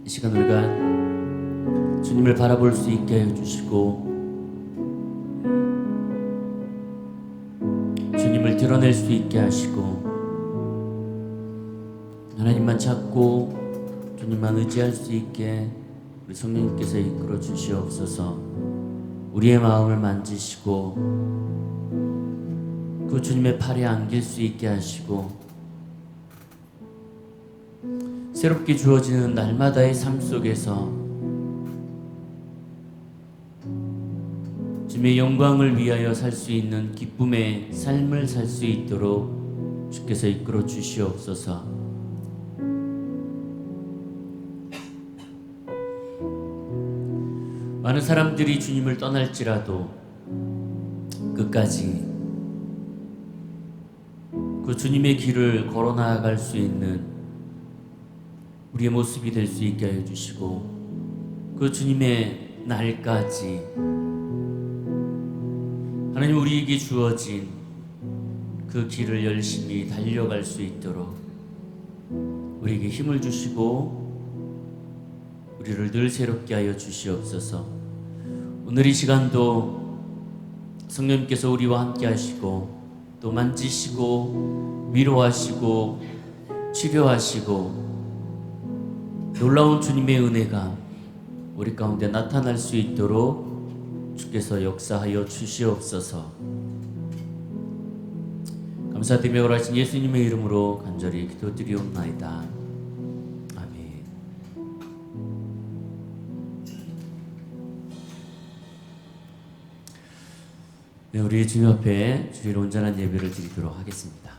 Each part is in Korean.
이 시간 우리가 주님을 바라볼 수 있게 해주시고 주님을 드러낼 수 있게 하시고 하나님만 찾고 주님만 의지할 수 있게 우리 성령님께서 이끌어 주시옵소서. 우리의 마음을 만지시고 그 주님의 팔에 안길 수 있게 하시고 새롭게 주어지는 날마다의 삶 속에서 주님의 영광을 위하여 살 수 있는 기쁨의 삶을 살 수 있도록 주께서 이끌어 주시옵소서. 많은 사람들이 주님을 떠날지라도 끝까지 그 주님의 길을 걸어 나아갈 수 있는 우리의 모습이 될 수 있게 하여 주시고 그 주님의 날까지 하나님 우리에게 주어진 그 길을 열심히 달려갈 수 있도록 우리에게 힘을 주시고 우리를 늘 새롭게 하여 주시옵소서. 오늘 이 시간도 성령님께서 우리와 함께 하시고 또 만지시고 위로하시고 치료하시고 놀라운 주님의 은혜가 우리 가운데 나타날 수 있도록 주께서 역사하여 주시옵소서. 감사드리며 오라신 예수님의 이름으로 간절히 기도드리옵나이다. 아멘. 네, 우리 주님 앞에 주일 온전한 예배를 드리도록 하겠습니다.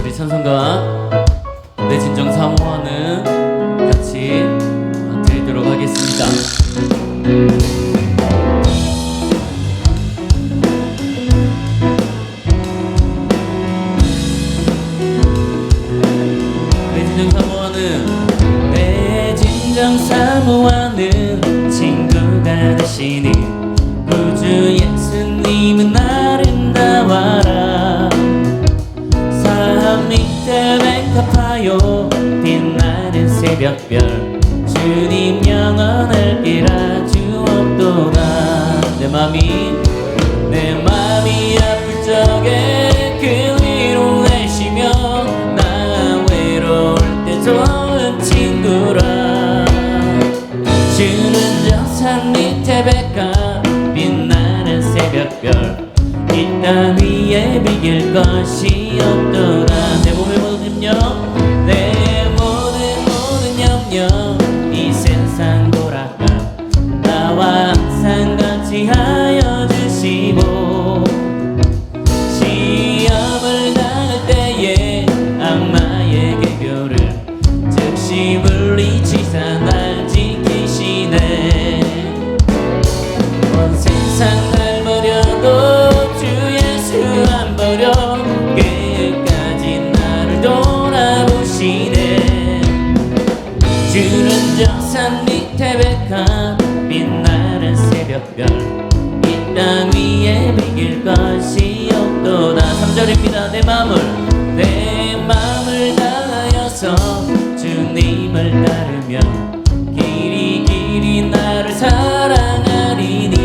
우리 찬송가 내 진정 사모하는 같이 드리도록 하겠습니다. 내 진정 사모하는 친구가 되시니 구주 예수님은 아름다워라. 밑에 백합하여 빛나는 새벽별 주님 영원할 길아 주옵도다. 내 맘이 아플 적에 그 위로 내시며 나 외로울 때 좋은 친구라. 주는 저 산 밑에 백합 빛나는 새벽별 이 땅 위에 비길 것이 없도다. 내 몸의 모든 염려 내 모든 염려 이 세상 돌아가 나와 항상 같이 하여 주시고 시험을 당할 때에 악마의 개교를 즉시 물리치사 날 지키시네. 온 세상 날 버려도 안 버려 끝까지 나를 돌아보시네. 주는 저 산 밑에 백합 빛나는 새벽별 이 땅 위에 비길 것이 없도다. 3절입니다. 내 마음을 다하여서 주님을 따르며 길이 나를 사랑하리니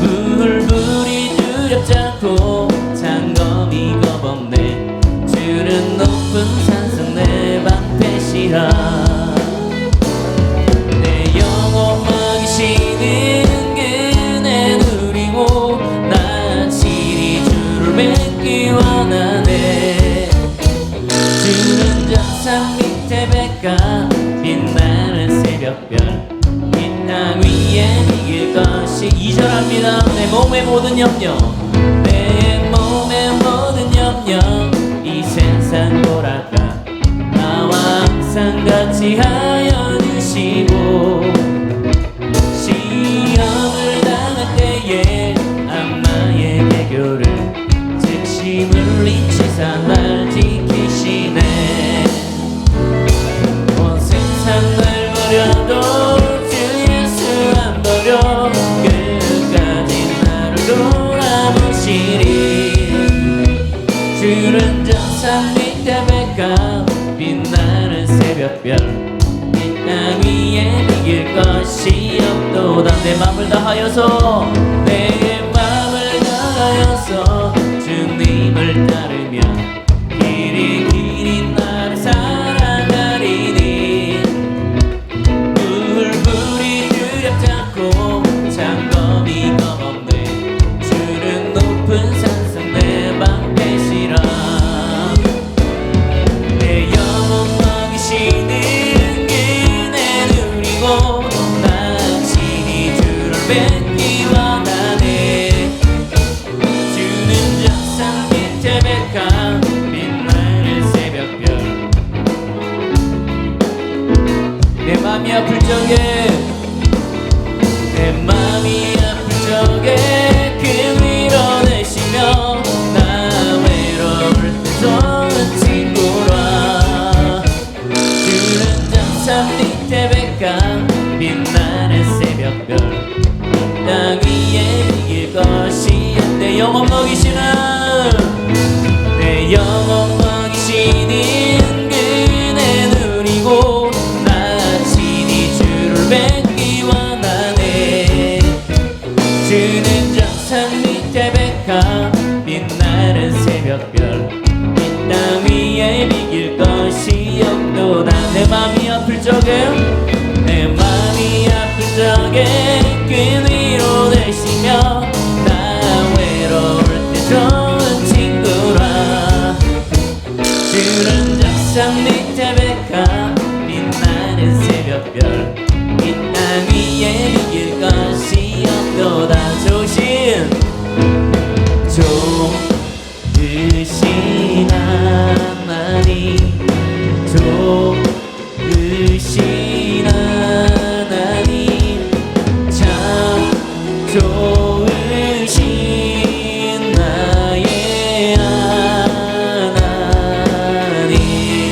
불이 두렵지 않고 장검이 겁없네. 주는 높은 산성 내 방패시라. 내 영혼 먹이시는 그네 누리고 나 시리 주를 맺기 원하네. 주는 저 산 밑에 백합 빛나는 새벽별 이 땅 위에 이길 것이 2절합니다. 내 몸의 모든 염려 이 세상 돌아가 나와 항상 같이 하여 주시고 시험을 당할 때에 악마의 개교를 즉시 물리치사 날 지키시네. 온 세상 날 버려도 주 예수 안 버려 끝까지 나를 돌아보시리. 밑에 백합 빛나는 새벽별 이 땅 위에 이길 것이 없도다. 내 맘을 다하여서 내 맘을 다하여서 주님을 따르며 길이 길이 나를 사랑하리니 물불이 두렵지 않고 장검이 검없네 주는 높은 산성 내 방패시라. 내 영혼 먹이시는 그네 누리고 당신이 주를 뵙기 원하네. 주는 정상 밑에 백합 빛나는 새벽별 내 맘이 아플 적에 내 맘이 아플 적에 그 위로 내시며 나 외로울 때 좋은 친구라. 주는 정상 밑에 백합 빛나는 새벽별 땅 위에 이길 것이 내 영혼 먹이시는 내 영혼 먹이시는 그네 누리고 나 친히 주를 뵙기 원하네. 주는 정상 밑에 백합 빛나는 새벽별 이 땅 위에 비길 것이 없도다. 내 맘이 아플 적에 내 맘이 아플 적에 그 위로 되시며 나 외로울 때 좋은 친구라. 주는 정상 밑에 백합 빛나는 새벽별 이 땅 위에 비길 것이 없도다. 좋으신 하나님 좋으신 하나님 참 좋으신 나의 하나님.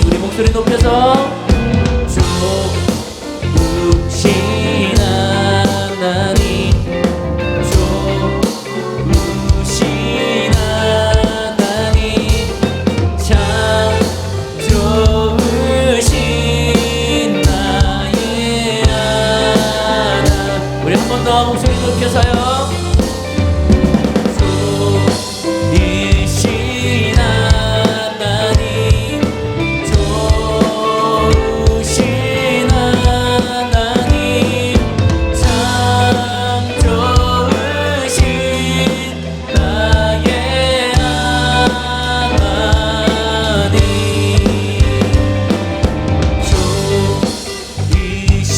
우리 목소리 높여서 좋으신 하나님 좋으신 하나님 참 좋으신 나의 하나. 우리 한 번 더 목소리 높여서요. 좋으신 하나님 좋으신 하나님 참 좋으신 나의 하나님. 좋으신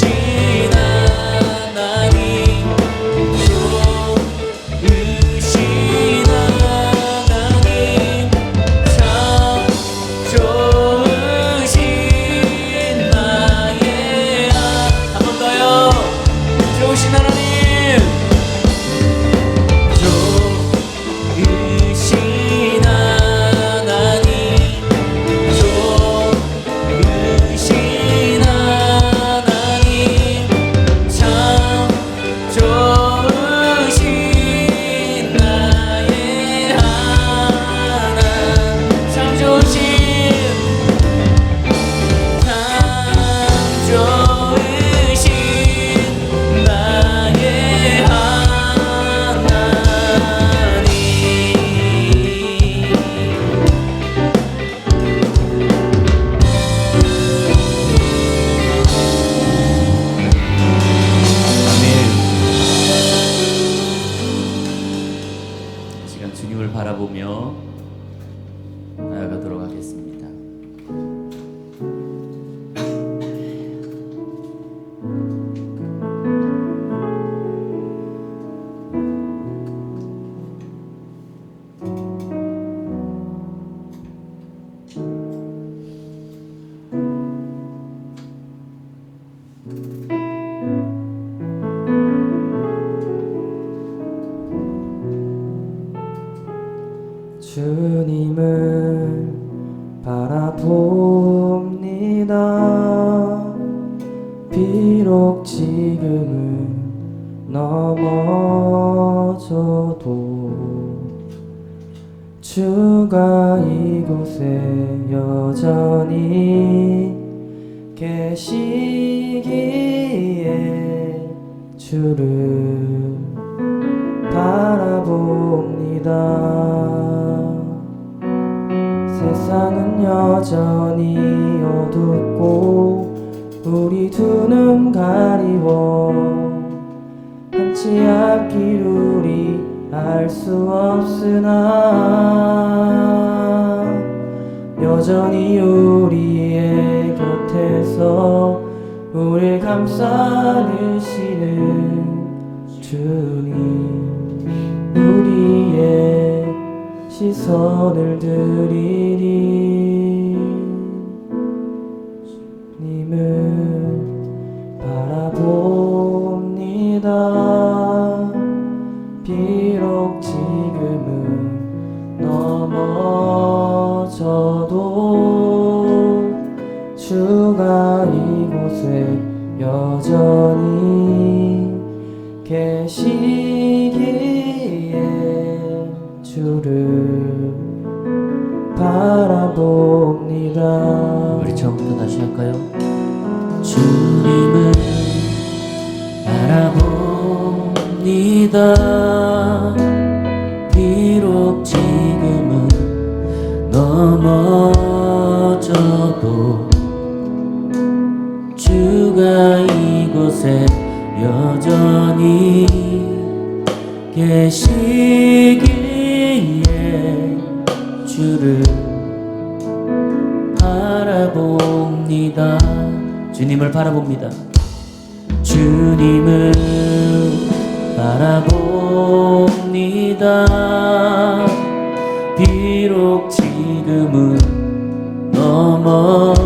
하나님 좋으신 하나님 참 좋으신 나의 한 번 더요. 좋으신 하나님 좋으신 하나님 좋으신 하나님 참 좋으신 나의 하나. 참 좋으신 나의 하나님. 아멘. 이 시간 주님을 바라보며 나아가도록 하겠습니다. 주님을 바라봅니다. 비록 지금은 넘어져도 주가 이곳에 여전히 계시기에 주를 바라봅니다. 세상은 여전히 어둡고 우리 두 눈 가리워 한치 앞길 우리 알 수 없으나 여전히 우리의 곁에서 우릴 감싸주시는 주님, 우리의 시선을 드리리 주님을 바라봅니다. 비록 지금은 넘어져도 주가 이곳에 여전히 계시기에 주를 바라봅니다. 우리 처음부터 다시 할까요? 주님을 바라봅니다. 비록 지금은 넘어져도 주가 이곳에 여전히 계시기에 주를 바라봅니다. 주님을 바라봅니다. 주님을 바라봅니다. 비록 지금은 넘어져도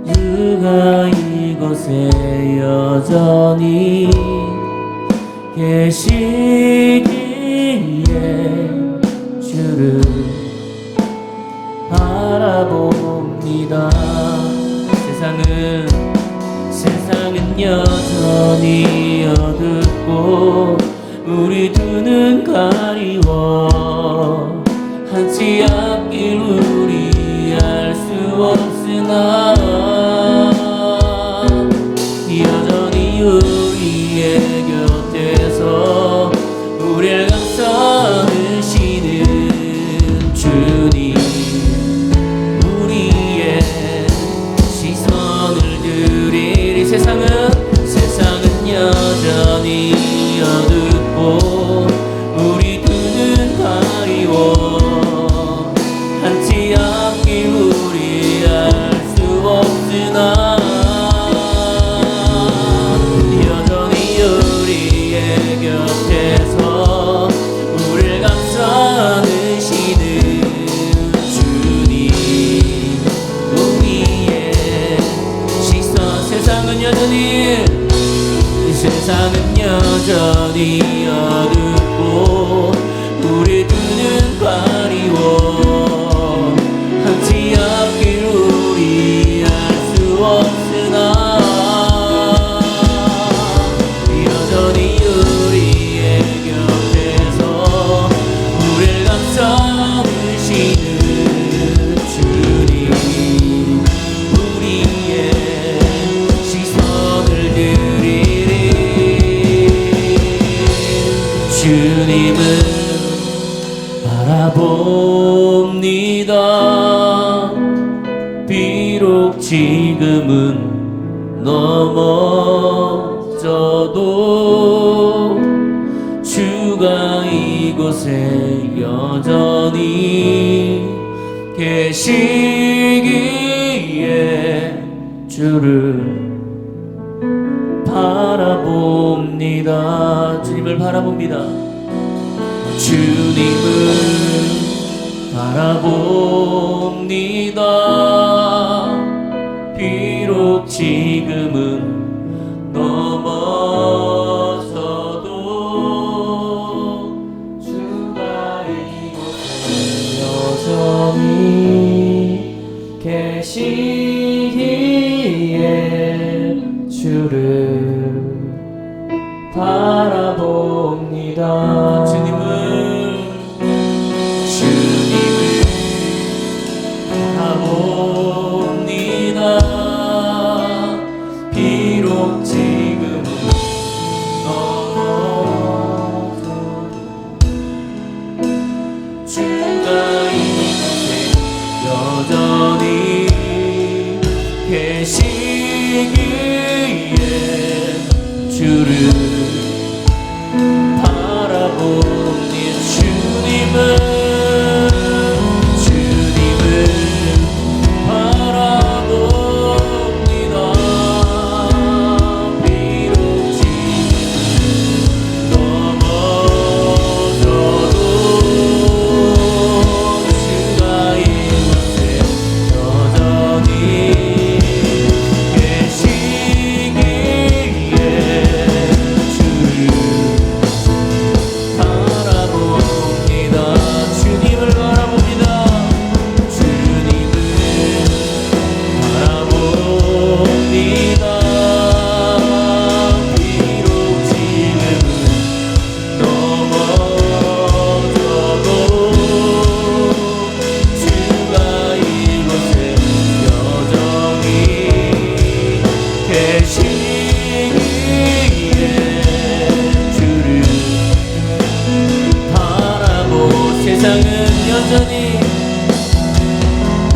주가 이곳에 여전히 계시기에 주를 바라봅니다. 세상은 여전히 어둡고 우리 두 눈 가리워 한치 앞길 우리 알 수 없으나 여전히 우리의 곁에서 우리를 감싸주시는 주님, 우리의 시선을 드리리. 세상은 여전히 어둡고 우리 두 눈 가리워 한치 앞길 우리 알 수 없으나 여전히 우리의 곁에서 우리를 감싸주시는 주님, 우리의 시선. 세상은 여전히 어둡고 우리 두 눈 가리워 한치 앞길 우리 알 수 없으나 여전히 우리의 곁에서 우리를 감싸주시는 주님, 우리의 시선을 드리리. 주님을 바라봅니다. 비록 지금은 넘어져도 주가 이곳에 여전히 계시기에 주를 바라봅니다. 주님을 바라봅니다. 주님을 바라봅니다. 비록 지금은 넘어져도 주가 이곳에 여전히 계시기에 주를 바라봅니다. 주님을 주를 바라보니 주님을 바라봅니다. 비록 지금 넘어져도 주가 이곳에 여전히 계시기에 주를 바라봅니다. 주님을 바라봅니다. 주님을 바라봅니다. 비록 지금은 넘어져도 주가 이곳에 여전히 계시기에 주를 바라보 세상은 여전히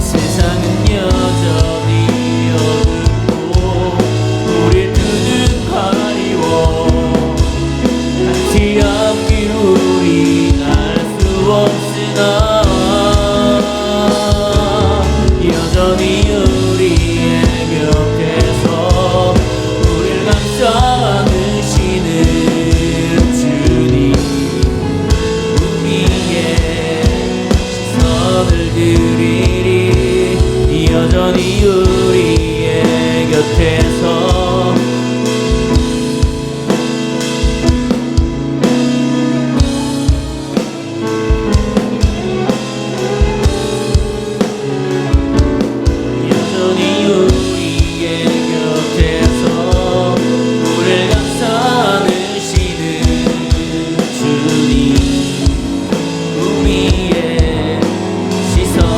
어둡고 우리 눈은 가리워 한치 앞길 우리 알 수 없으나 여전히 우리의 곁에서 우릴 감싸 안으시는 주님 우리의 시선을 드리리 여전히 우리의 곁에서 여전히 우리의 곁에서 우릴 감싸 안으시는 주님 우리의 시선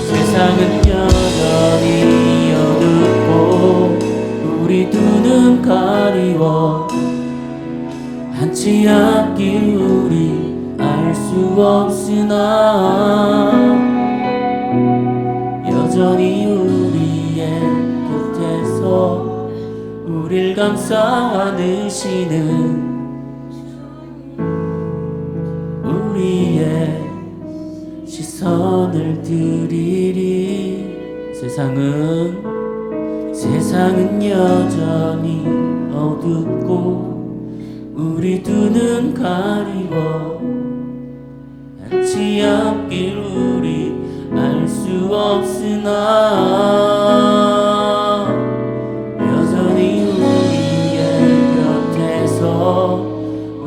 세상은 여전히 어둡고 우리 두 눈 가리워 한치 앞길 우리 알 수 없으나 여전히 우리의 곁에서 우릴 감싸 안으시는 우리의 시선을 드리리 세상은 여전히 어둡고 우리 두 눈 가리워 한치 앞길 우리 알 수 없으나 여전히 우리의 곁에서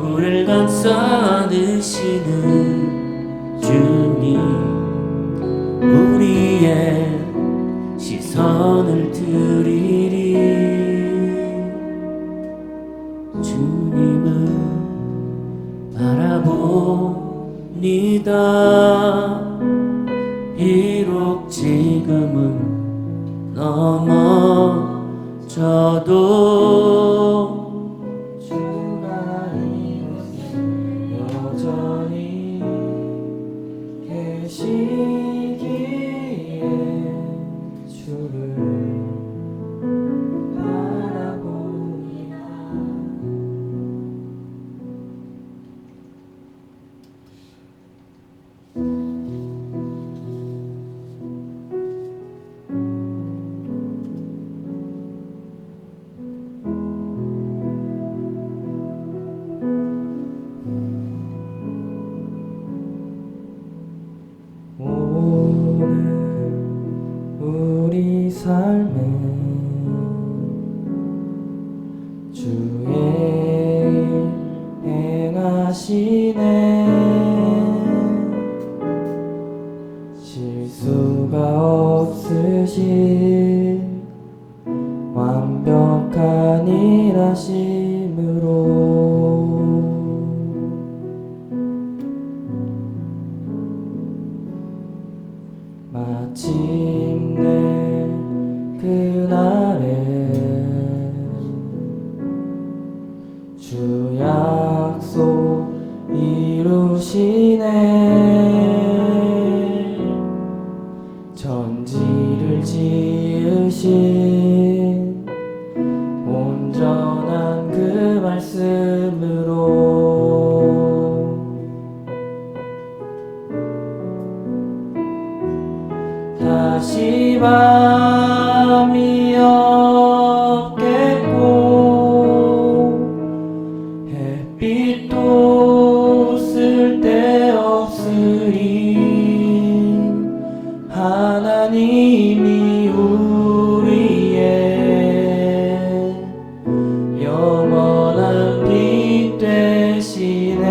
우릴 감싸 안으시는 주님 우리의 시선을 드리리 주님을 바라봅니다. 비록 지금은 넘어져도 주가 이곳에 여전히 계시기에 주를 바라봅니다. 우리 삶에 주의 일 행하시네 실수가 없으신 완벽한 일하심으로 마침내 그날에 주 약속 이루시네 전 다시 밤이 없겠고 햇빛도 쓸데없으리 하나님이 우리의 영원한 빛 되시네.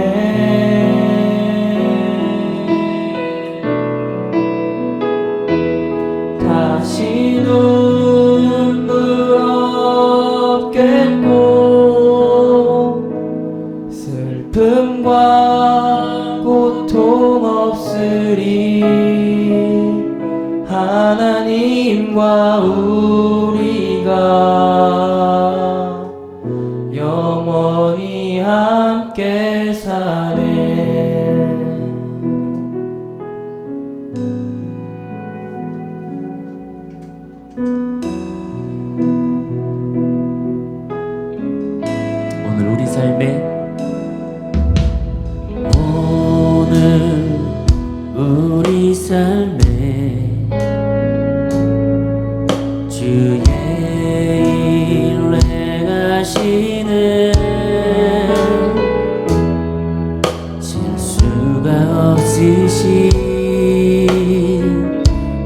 다시 눈물 없겠고 슬픔과 고통 없으리 하나님과 우리가 영원히 함께 사네. 오늘 우리 삶에 오늘 우리 삶에 주의 일 행하시는 실수가 없으신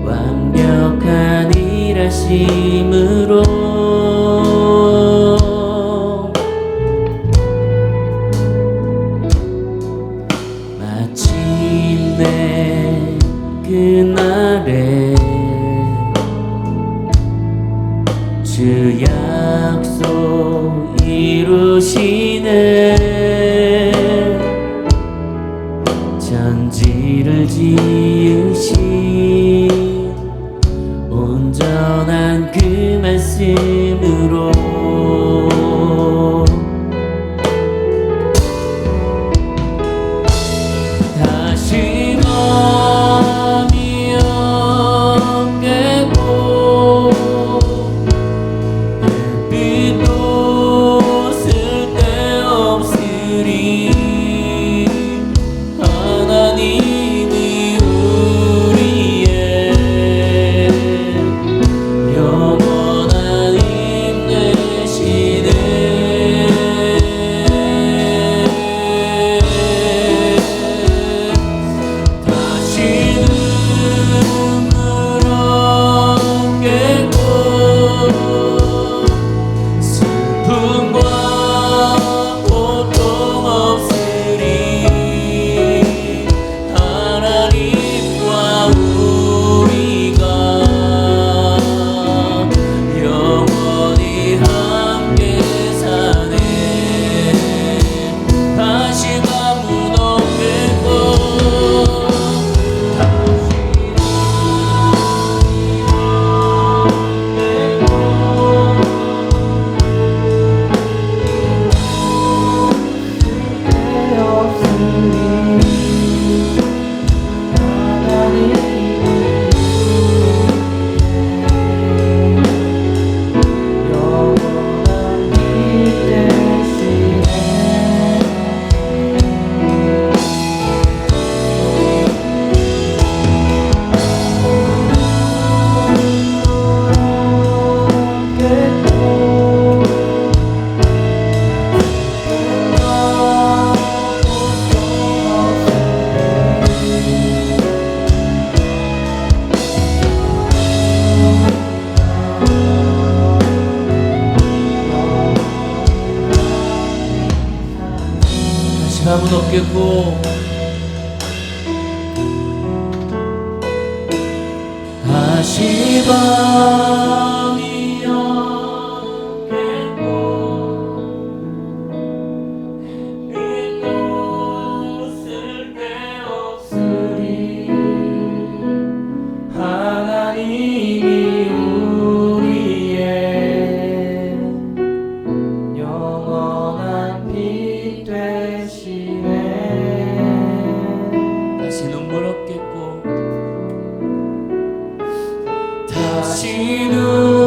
완벽한 일하심으로 마침내 그날에 주 약속 이루시네. 천지를 지으신 온전한 그 말씀으로 다시 밤이 없겠고 햇빛도 쓸데없으리 하나님이 우리의 영원한 힘 되시네. 다시 눈물 없겠고 슬픔과 고통 없으리 하나님과 우리가 영원히 함께 사네. 다시 밤은 없겠고 다시 밤은 없겠고 다시 밤이 없겠고 햇빛도 쓸데없으리 하나님이 우리의 영원한 빛 되시네. 다시 눈물 없겠고 다시 눈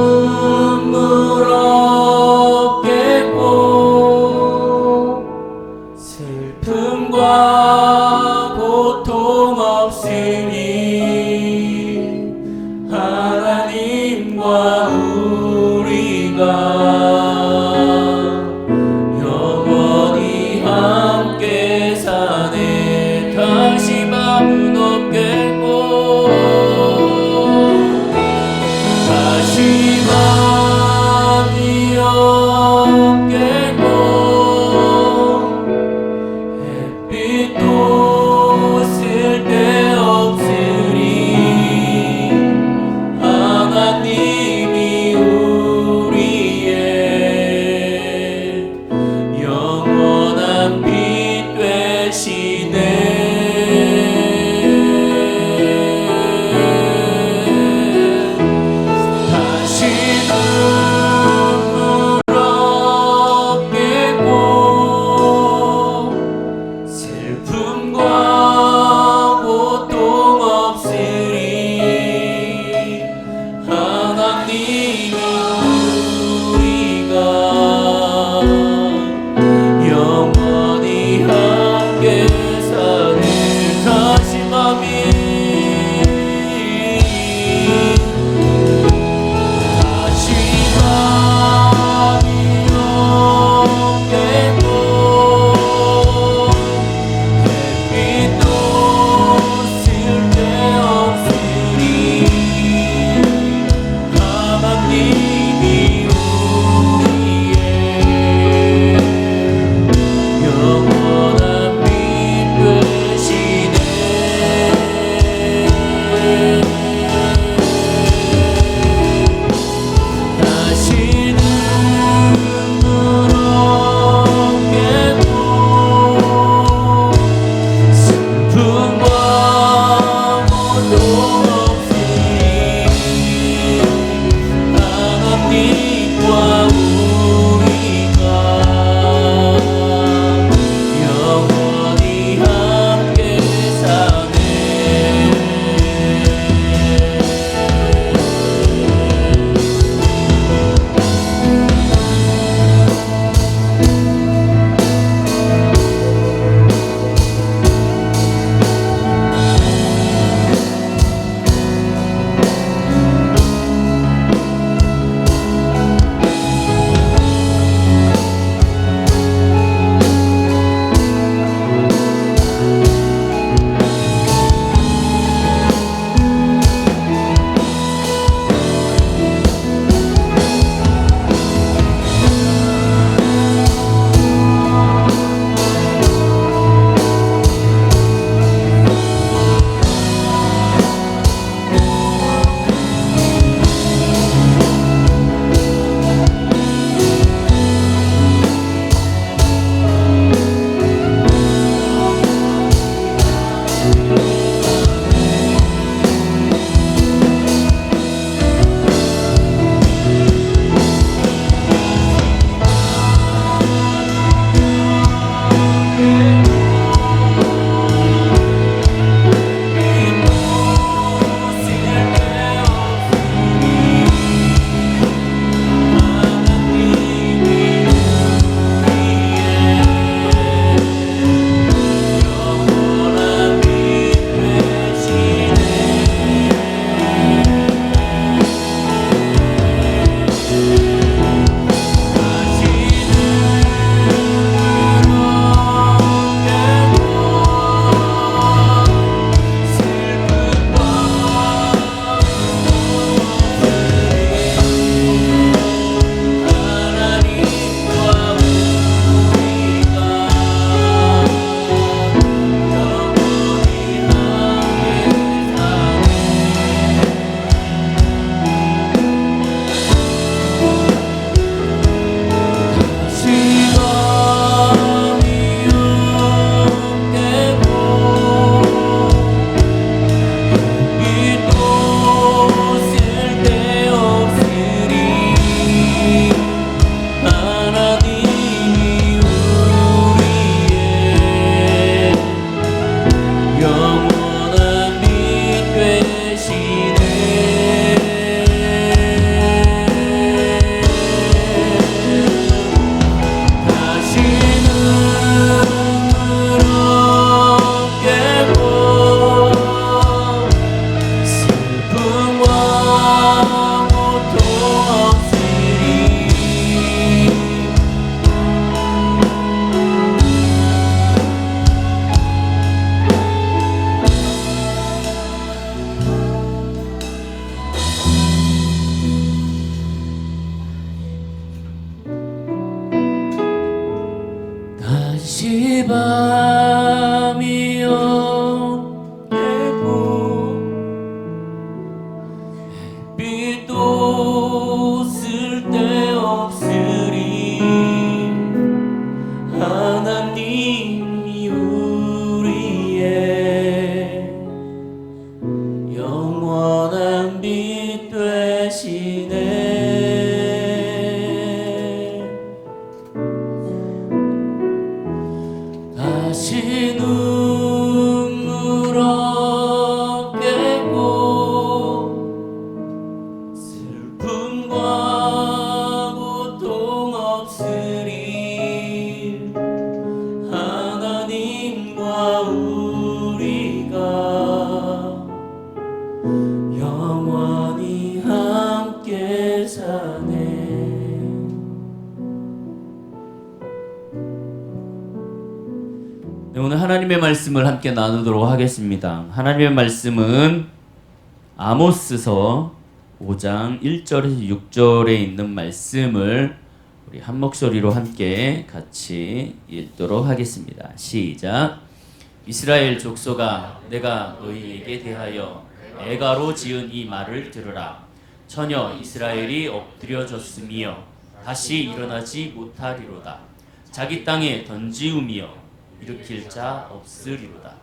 다시 밤이 오겠고 빛도 쓸데없으리 하나님이 우리의 영원한 빛 되시네. 다시 눈물 없겠고 슬픔과 고통 없으리 하나님과 우리가 영원히 함께 사네. 네, 오늘 하나님의 말씀을 함께 나누도록 하겠습니다. 하나님의 말씀은 아모스서 5장 1절에서 6절에 있는 말씀을 우리 한 목소리로 함께 같이 읽도록 하겠습니다. 시작. 이스라엘 족속아, 내가 너희에게 대하여 애가로 지은 이 말을 들으라. 처녀 이스라엘이 엎드려졌으며 다시 일어나지 못하리로다. 자기 땅에 던지우며 일으킬 자 없으리로다.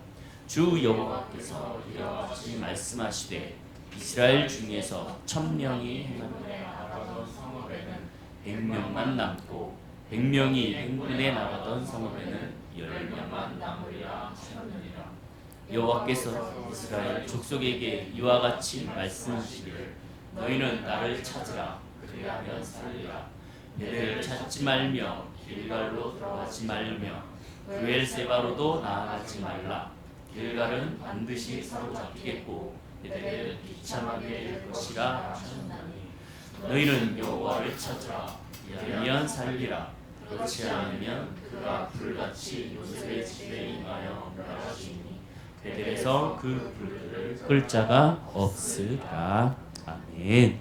주 여호와께서 이와 같이 말씀하시되 이스라엘 중에서 1000명이 행군에 나가던 성읍에는 100명만 남고 100명이 행군에 나가던 성읍에는 10명만 남으리라 하느니라. 여호와께서 이스라엘 족속에게 이와 같이 말씀하시기를 너희는 나를 찾으라. 그리하면 살리라. 베델을 찾지 말며 길갈로 들어가지 말며 브엘세바로도 나아가지 말라. 길갈은 반드시 사로잡히겠고 베델은 비참하게 될 것이라 하셨나니 너희는 여호와를 찾으라. 이르면 살리라. 그렇지 않으면 그가 불같이 요셉의 집에 임하여 멸하시니 베델에서 그 불들을 끌 자가 없으리라. 아멘.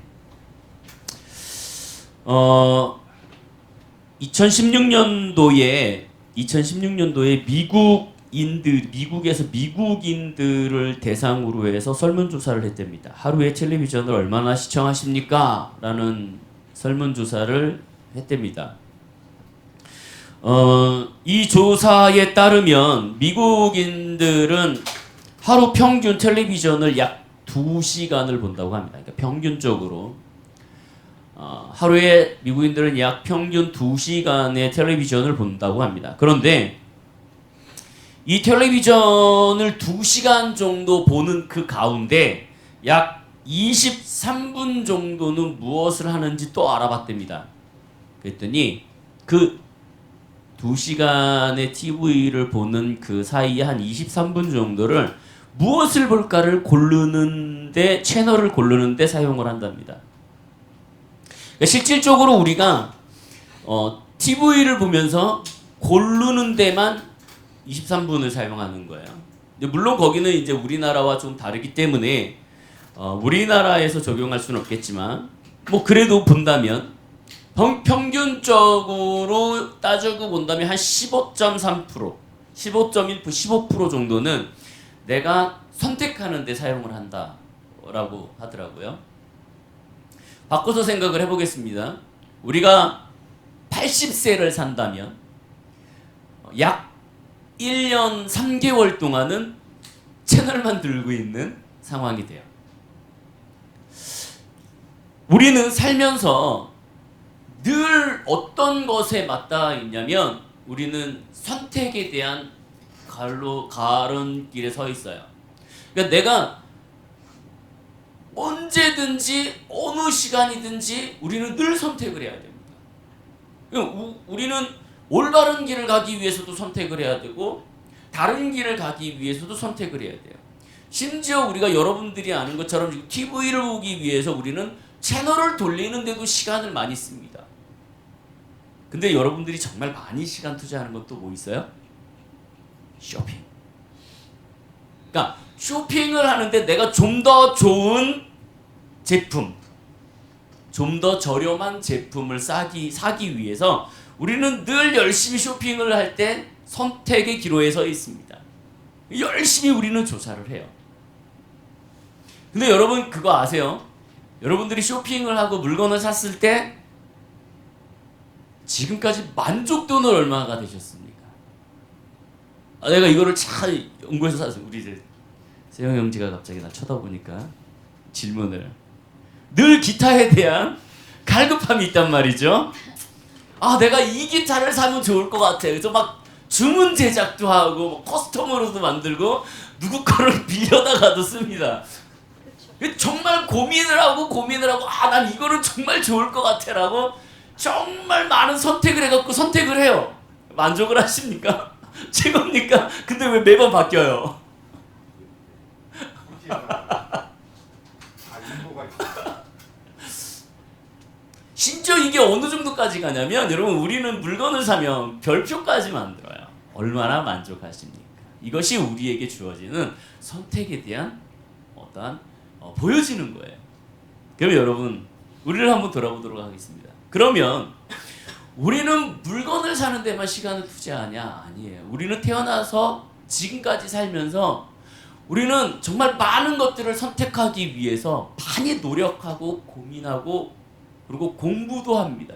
2016년도에 미국에서 미국인들을 대상으로 해서 설문조사를 했답니다. 하루에 텔레비전을 얼마나 시청하십니까? 라는 설문조사를 했답니다. 이 조사에 따르면 미국인들은 하루 평균 텔레비전을 약 2시간을 본다고 합니다. 그러니까 평균적으로 하루에 미국인들은 약 평균 2시간의 텔레비전을 본다고 합니다. 그런데 이 텔레비전을 2시간 정도 보는 그 가운데 약 23분 정도는 무엇을 하는지 또 알아봤답니다. 그랬더니 그 2시간의 TV를 보는 그 사이에 한 23분 정도를 무엇을 볼까를 고르는데, 채널을 고르는데 사용을 한답니다. 그러니까 실질적으로 우리가 TV를 보면서 고르는 데만 23분을 사용하는 거예요. 물론 거기는 이제 우리나라와 좀 다르기 때문에 우리나라에서 적용할 수는 없겠지만 뭐 그래도 본다면 평균적으로 따지고 본다면 한 15.3%, 15.1%, 15% 정도는 내가 선택하는 데 사용을 한다라고 하더라고요. 바꿔서 생각을 해보겠습니다. 우리가 80세를 산다면 약 1년 3개월 동안은 채널만 들고 있는 상황이 돼요. 우리는 살면서 늘 어떤 것에 맞닿아 있냐면 우리는 선택에 대한 가른길에 서 있어요. 그러니까 내가 언제든지 어느 시간이든지 우리는 늘 선택을 해야 됩니다. 우리는 올바른 길을 가기 위해서도 선택을 해야 되고 다른 길을 가기 위해서도 선택을 해야 돼요. 심지어 우리가 여러분들이 아는 것처럼 TV를 보기 위해서 우리는 채널을 돌리는데도 시간을 많이 씁니다. 근데 여러분들이 정말 많이 시간 투자하는 것도 뭐 있어요? 쇼핑. 그러니까 쇼핑을 하는데 내가 좀 더 좋은 제품, 좀 더 저렴한 제품을 사기 위해서 우리는 늘 열심히 쇼핑을 할 때 선택의 기로에 서 있습니다. 열심히 우리는 조사를 해요. 근데 여러분 그거 아세요? 여러분들이 쇼핑을 하고 물건을 샀을 때 지금까지 만족도는 얼마가 되셨습니까? 내가 이거를 잘 연구해서 샀어요. 우리 이제 세영 형제가 갑자기 나 쳐다보니까 질문을. 늘 기타에 대한 갈급함이 있단 말이죠. 내가 이 기타를 사면 좋을 것 같아. 그래서 막 주문 제작도 하고 뭐 커스텀으로도 만들고 누구 거를 빌려다가도 씁니다. 정말 고민을 하고 난 이거는 정말 좋을 것 같아라고 정말 많은 선택을 해갖고 선택을 해요. 만족을 하십니까? 최고입니까? 근데 왜 매번 바뀌어요? 심지어 이게 어느 정도까지 가냐면 여러분 우리는 물건을 사면 별표까지 만들어요. 얼마나 만족하십니까? 이것이 우리에게 주어지는 선택에 대한 어떠한 보여지는 거예요. 그럼 여러분 우리를 한번 돌아보도록 하겠습니다. 그러면 우리는 물건을 사는 데만 시간을 투자하냐? 아니에요. 우리는 태어나서 지금까지 살면서 우리는 정말 많은 것들을 선택하기 위해서 많이 노력하고 고민하고 그리고 공부도 합니다.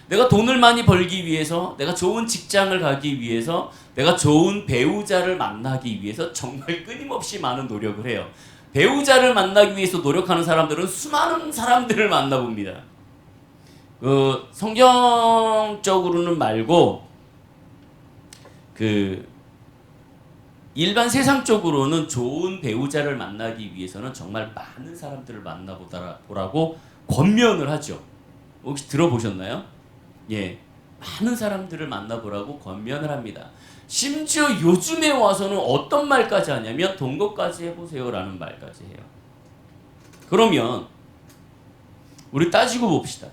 내가 돈을 많이 벌기 위해서, 내가 좋은 직장을 가기 위해서, 내가 좋은 배우자를 만나기 위해서 정말 끊임없이 많은 노력을 해요. 배우자를 만나기 위해서 노력하는 사람들은 수많은 사람들을 만나봅니다. 성경적으로는 말고 일반 세상적으로는 좋은 배우자를 만나기 위해서는 정말 많은 사람들을 만나보라고 권면을 하죠. 혹시 들어보셨나요? 예, 많은 사람들을 만나보라고 권면을 합니다. 심지어 요즘에 와서는 어떤 말까지 하냐면 동거까지 해보세요라는 말까지 해요. 그러면 우리 따지고 봅시다.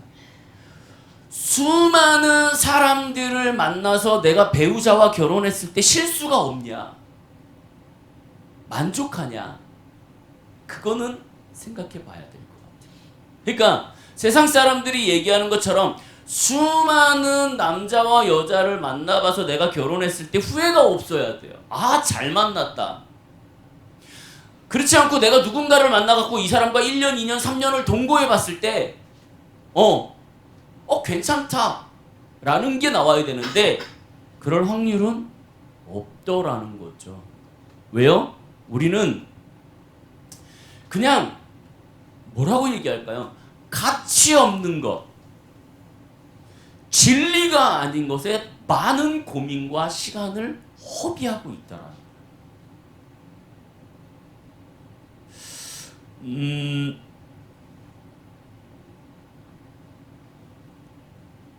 수많은 사람들을 만나서 내가 배우자와 결혼했을 때 실수가 없냐? 만족하냐? 그거는 생각해 봐야 될 것 같아요. 그러니까 세상 사람들이 얘기하는 것처럼 수많은 남자와 여자를 만나봐서 내가 결혼했을 때 후회가 없어야 돼요. 잘 만났다. 그렇지 않고 내가 누군가를 만나갖고 이 사람과 1년, 2년, 3년을 동거해 봤을 때 괜찮다 라는 게 나와야 되는데 그럴 확률은 없더라는 거죠. 왜요? 우리는 그냥 뭐라고 얘기할까요? 가치 없는 것, 진리가 아닌 것에 많은 고민과 시간을 허비하고 있다라는 거예요.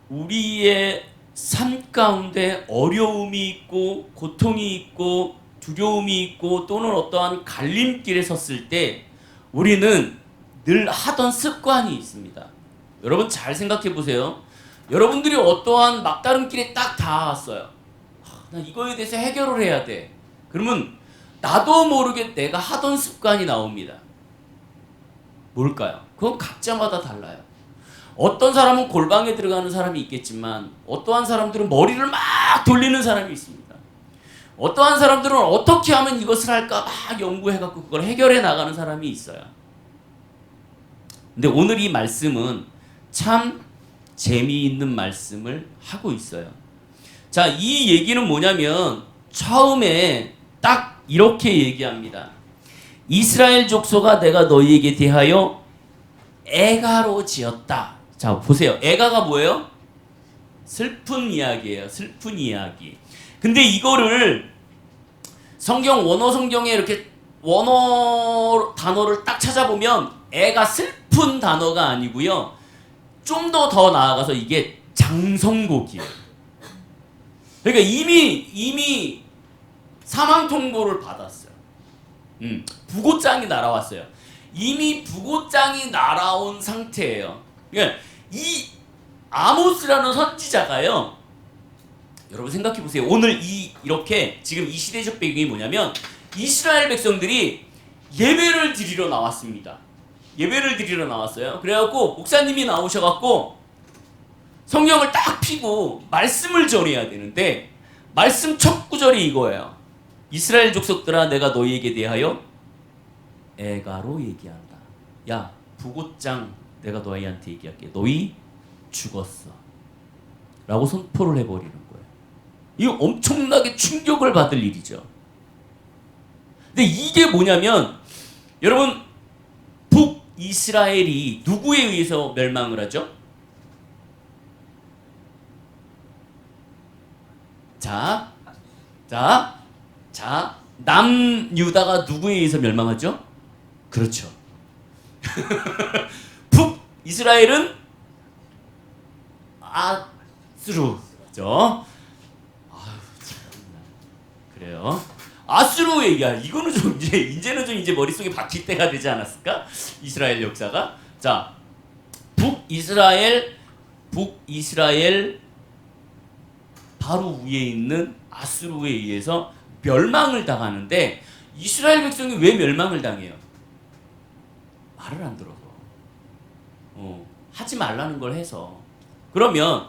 우리의 삶 가운데 어려움이 있고 고통이 있고 두려움이 있고 또는 어떠한 갈림길에 섰을 때 우리는 늘 하던 습관이 있습니다. 여러분 잘 생각해 보세요. 여러분들이 어떠한 막다른 길에 딱 닿았어요. 나 이거에 대해서 해결을 해야 돼. 그러면 나도 모르게 내가 하던 습관이 나옵니다. 뭘까요? 그건 각자마다 달라요. 어떤 사람은 골방에 들어가는 사람이 있겠지만 어떠한 사람들은 머리를 막 돌리는 사람이 있습니다. 어떠한 사람들은 어떻게 하면 이것을 할까 막 연구해갖고 그걸 해결해 나가는 사람이 있어요. 근데 오늘 이 말씀은 참 재미있는 말씀을 하고 있어요. 자, 이 얘기는 뭐냐면 처음에 딱 이렇게 얘기합니다. 이스라엘 족속아 내가 너희에게 대하여 애가로 지었다. 자, 보세요. 애가가 뭐예요? 슬픈 이야기예요. 슬픈 이야기. 근데 이거를 성경 원어 성경에 이렇게 원어 단어를 딱 찾아보면 애가 슬픈 단어가 아니고요. 좀 더 나아가서 이게 장성곡이에요. 그러니까 이미 사망 통보를 받았어요. 부고장이 날아왔어요. 이미 부고장이 날아온 상태예요. 그러니까 이 아모스라는 선지자가요. 여러분 생각해 보세요. 오늘 이렇게 지금 이 시대적 배경이 뭐냐면 이스라엘 백성들이 예배를 드리러 나왔습니다. 예배를 드리러 나왔어요. 그래갖고 목사님이 나오셔갖고 성경을 딱 피고 말씀을 전해야 되는데 말씀 첫 구절이 이거예요. 이스라엘 족속들아 내가 너희에게 대하여 애가로 얘기한다. 야 부고장 내가 너희한테 얘기할게. 너희 죽었어 라고 선포를 해버리는 거예요. 이거 엄청나게 충격을 받을 일이죠. 근데 이게 뭐냐면 여러분 북이스라엘이 누구에 의해서 멸망을 하죠? 자, 남유다가 누구에 의해서 멸망하죠? 그렇죠. 북이스라엘은 아수르죠. 그래요. 아수르 얘기야. 이거는 좀 이제는 좀 머릿속에 박힐 때가 되지 않았을까? 이스라엘 역사가. 자, 북이스라엘 바로 위에 있는 아수르에 의해서 멸망을 당하는데 이스라엘 백성이 왜 멸망을 당해요? 말을 안 들어서. 하지 말라는 걸 해서. 그러면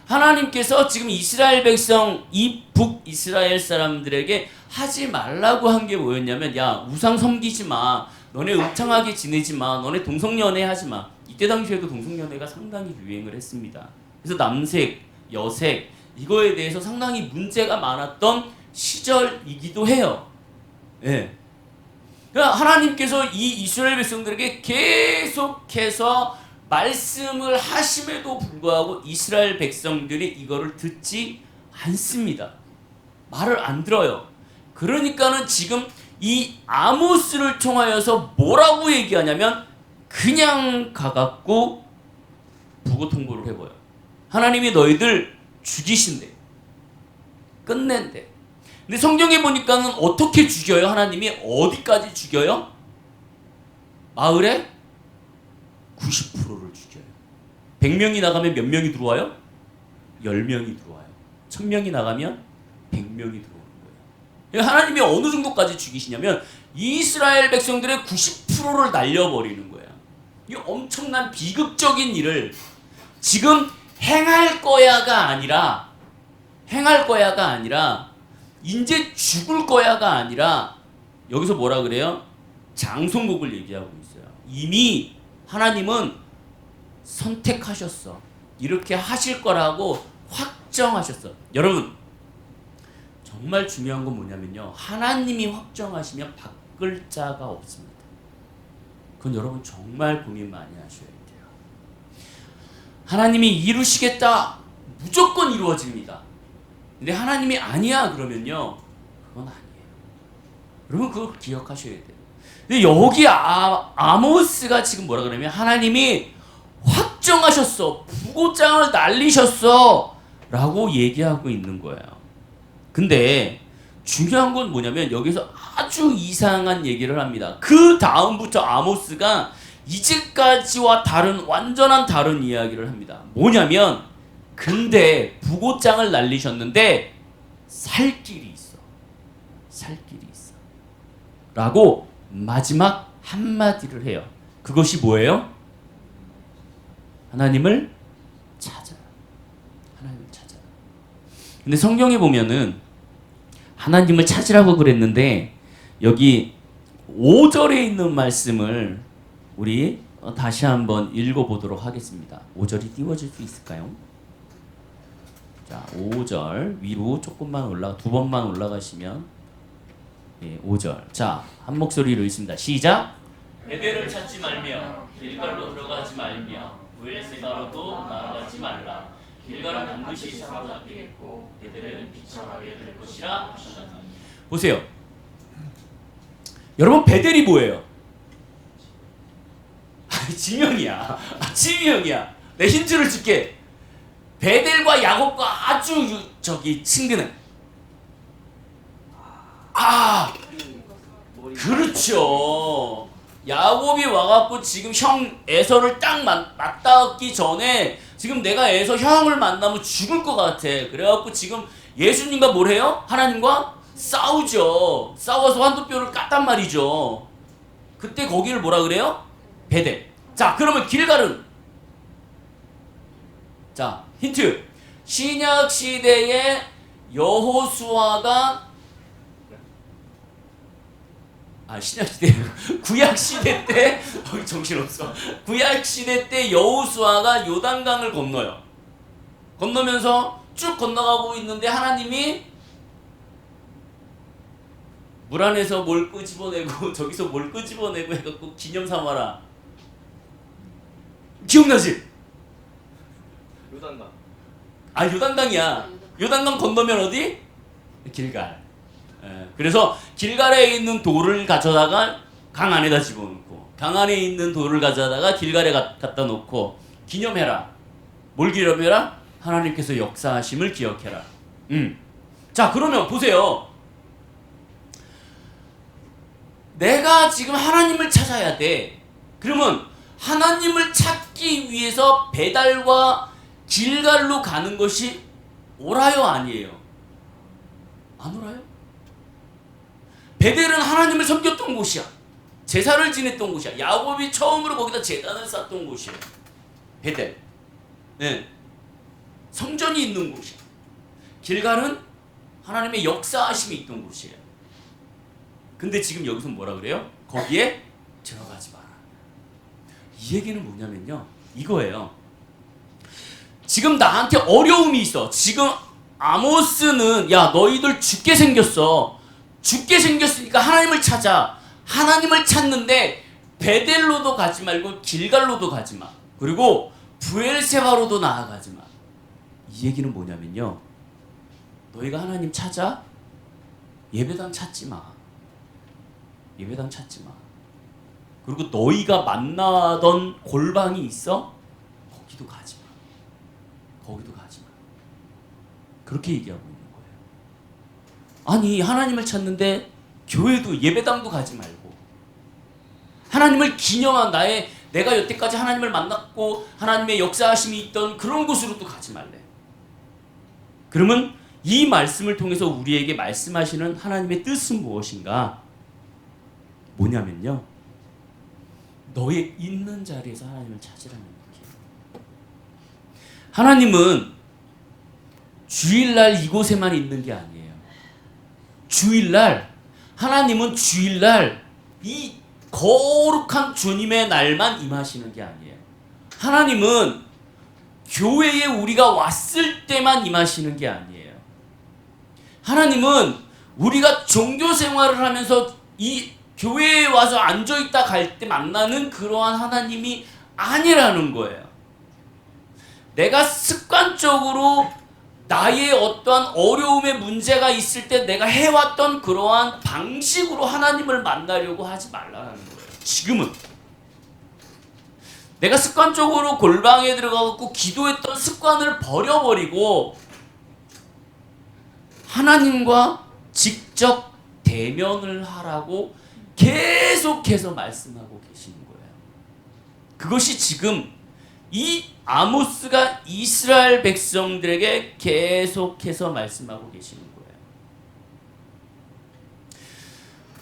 하나님께서 지금 이스라엘 백성, 이 북이스라엘 사람들에게 하지 말라고 한 게 뭐였냐면, 야 우상 섬기지 마, 너네 음탕하게 지내지 마, 너네 동성연애 하지 마. 이때 당시에도 동성연애가 상당히 유행을 했습니다. 그래서 남색, 여색 이거에 대해서 상당히 문제가 많았던 시절이기도 해요. 예. 그러니까 하나님께서 이 이스라엘 백성들에게 계속해서 말씀을 하심에도 불구하고 이스라엘 백성들이 이거를 듣지 않습니다. 말을 안 들어요. 그러니까는 지금 이 아모스를 통하여서 뭐라고 얘기하냐면 그냥 가갖고 부고 통보를 해봐요. 하나님이 너희들 죽이신대. 끝낸대. 근데 성경에 보니까는 어떻게 죽여요? 하나님이 어디까지 죽여요? 마을의 90%를 죽여요. 100명이 나가면 몇 명이 들어와요? 10명이 들어와요. 1000명이 나가면 100명이 들어오는 거예요. 그러니까 하나님이 어느 정도까지 죽이시냐면 이스라엘 백성들의 90%를 날려버리는 거예요. 이 엄청난 비극적인 일을 지금 행할 거야가 아니라 이제 죽을 거야가 아니라 여기서 뭐라 그래요? 장송곡을 얘기하고 있어요. 이미 하나님은 선택하셨어. 이렇게 하실 거라고 확정하셨어. 여러분 정말 중요한 건 뭐냐면요, 하나님이 확정하시면 바꿀 자가 없습니다. 그건 여러분 정말 고민 많이 하셔야 돼요. 하나님이 이루시겠다, 무조건 이루어집니다. 근데 하나님이 아니야 그러면요, 그건 아니에요. 여러분 그거 기억하셔야 돼요. 근데 여기 아모스가 지금 뭐라 그러냐면 하나님이 확정하셨어, 부고장을 날리셨어 라고 얘기하고 있는 거예요. 근데 중요한 건 뭐냐면 여기서 아주 이상한 얘기를 합니다. 그 다음부터 아모스가 이제까지와 완전한 다른 이야기를 합니다. 뭐냐면 근데 부고장을 날리셨는데 살 길이 있어. 라고 마지막 한마디를 해요. 그것이 뭐예요? 하나님을 찾아라. 근데 성경에 보면은 하나님을 찾으라고 그랬는데 여기 5절에 있는 말씀을 우리 다시 한번 읽어보도록 하겠습니다. 5절이 띄워질 수 있을까요? 자, 5절 위로 조금만 두 번만 올라가시면, 예, 5절. 자, 한 목소리로 읽습니다. 시작. 베델을 찾지 말며 길갈로 들어가지 말며 브엘세바로도 나아가지 말라. 길갈은 반드시 사로잡히겠고 베델은 비참하게 될 것이라 하셨다. 보세요. 여러분 베델이 뭐예요? 지명이야. 내 힌트를 줄게. 베델과 야곱과 아주 친근해. 그렇죠. 야곱이 와갖고 지금 형 에서를 딱 맞닿기 전에 지금 내가 에서 형을 만나면 죽을 것 같아. 그래갖고 지금 예수님과 뭘 해요? 하나님과 싸우죠. 싸워서 환도뼈를 깠단 말이죠. 그때 거기를 뭐라 그래요? 베델. 자, 그러면 길갈은 자, 힌트. 신약 시대에 여호수아가 신약 시대 구약 시대 때 정신없어. 구약 시대 때 여호수아가 요단강을 건너요. 건너면서 쭉 건너가고 있는데 하나님이 물 안에서 뭘 끄집어내고 저기서 뭘 끄집어내고 해갖고 기념 삼아라. 기억나지? 요단강. 요단강이야. 요단강 건너면 어디? 길갈. 그래서 길갈에 있는 돌을 가져다가 강 안에다 집어넣고, 강 안에 있는 돌을 가져다가 길갈에 갖다 놓고 기념해라. 뭘 기념해라? 하나님께서 역사하심을 기억해라. 자, 그러면 보세요. 내가 지금 하나님을 찾아야 돼. 그러면 하나님을 찾기 위해서 베달과 길갈로 가는 것이 옳아요, 아니에요? 안 옳아요? 베델은 하나님을 섬겼던 곳이야. 제사를 지냈던 곳이야. 야곱이 처음으로 거기다 제단을 쌓던 곳이에요. 베델. 네. 성전이 있는 곳이야. 길갈은 하나님의 역사하심이 있던 곳이에요. 근데 지금 여기서 뭐라 그래요? 거기에 들어가지 마라. 이 얘기는 뭐냐면요, 이거예요. 지금 나한테 어려움이 있어. 지금 아모스는 야, 너희들 죽게 생겼어. 죽게 생겼으니까 하나님을 찾아. 하나님을 찾는데 베델로도 가지 말고 길갈로도 가지 마. 그리고 브엘세바로도 나아가지 마. 이 얘기는 뭐냐면요, 너희가 하나님 찾아? 예배당 찾지 마. 예배당 찾지 마. 그리고 너희가 만나던 골방이 있어? 거기도 가지 마. 거기도 가지 마. 그렇게 얘기하고 있는 거예요. 아니, 하나님을 찾는데 교회도 예배당도 가지 말고, 하나님을 기념한 내가 여태까지 하나님을 만났고 하나님의 역사하심이 있던 그런 곳으로도 가지 말래. 그러면 이 말씀을 통해서 우리에게 말씀하시는 하나님의 뜻은 무엇인가? 뭐냐면요, 너의 있는 자리에서 하나님을 찾으라는 얘기예요. 하나님은 주일날 이곳에만 있는 게 아니에요. 주일날, 하나님은 주일날 이 거룩한 주님의 날만 임하시는 게 아니에요. 하나님은 교회에 우리가 왔을 때만 임하시는 게 아니에요. 하나님은 우리가 종교 생활을 하면서 이 교회에 와서 앉아있다 갈 때 만나는 그러한 하나님이 아니라는 거예요. 내가 습관적으로 나의 어떠한 어려움의 문제가 있을 때 내가 해왔던 그러한 방식으로 하나님을 만나려고 하지 말라는 거예요. 지금은 내가 습관적으로 골방에 들어가고 기도했던 습관을 버려버리고 하나님과 직접 대면을 하라고 계속해서 말씀하고 계시는 거예요. 그것이 지금 이 아모스가 이스라엘 백성들에게 계속해서 말씀하고 계시는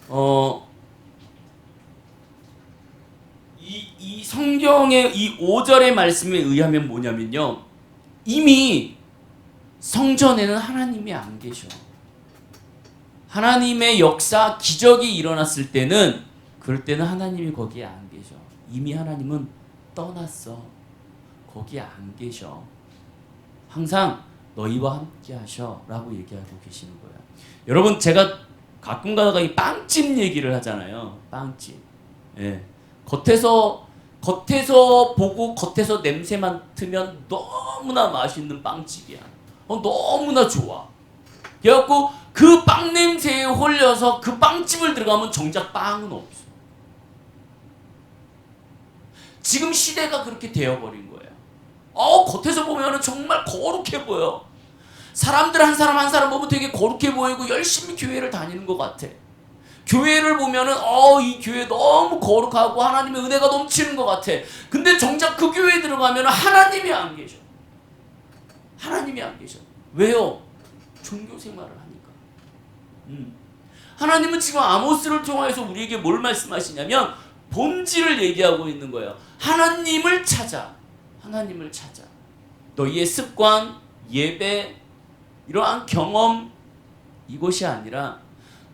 거예요. 이 성경의 이 5절의 말씀에 의하면 뭐냐면요, 이미 성전에는 하나님이 안 계셔. 하나님의 역사, 기적이 일어났을 때는, 그럴 때는 하나님이 거기에 안 계셔. 이미 하나님은 떠났어. 거기에 안 계셔. 항상 너희와 함께 하셔 라고 얘기하고 계시는 거예요. 여러분, 제가 가끔 가다가 이 빵집 얘기를 하잖아요. 빵집. 예. 겉에서 보고 겉에서 냄새 맡으면 너무나 맛있는 빵집이야. 너무나 좋아. 그래갖고 그 빵 냄새에 홀려서 그 빵집을 들어가면 정작 빵은 없어. 지금 시대가 그렇게 되어버린 거예요. 겉에서 보면 정말 거룩해 보여. 사람들 한 사람 한 사람 보면 되게 거룩해 보이고 열심히 교회를 다니는 것 같아. 교회를 보면은 이 교회 너무 거룩하고 하나님의 은혜가 넘치는 것 같아. 근데 정작 그 교회에 들어가면 하나님이 안 계셔. 하나님이 안 계셔. 왜요? 종교 생활을 하니까. 하나님은 지금 아모스를 통해서 우리에게 뭘 말씀하시냐면 본질을 얘기하고 있는 거예요. 하나님을 찾아. 하나님을 찾아. 너희의 습관, 예배, 이러한 경험 이것이 아니라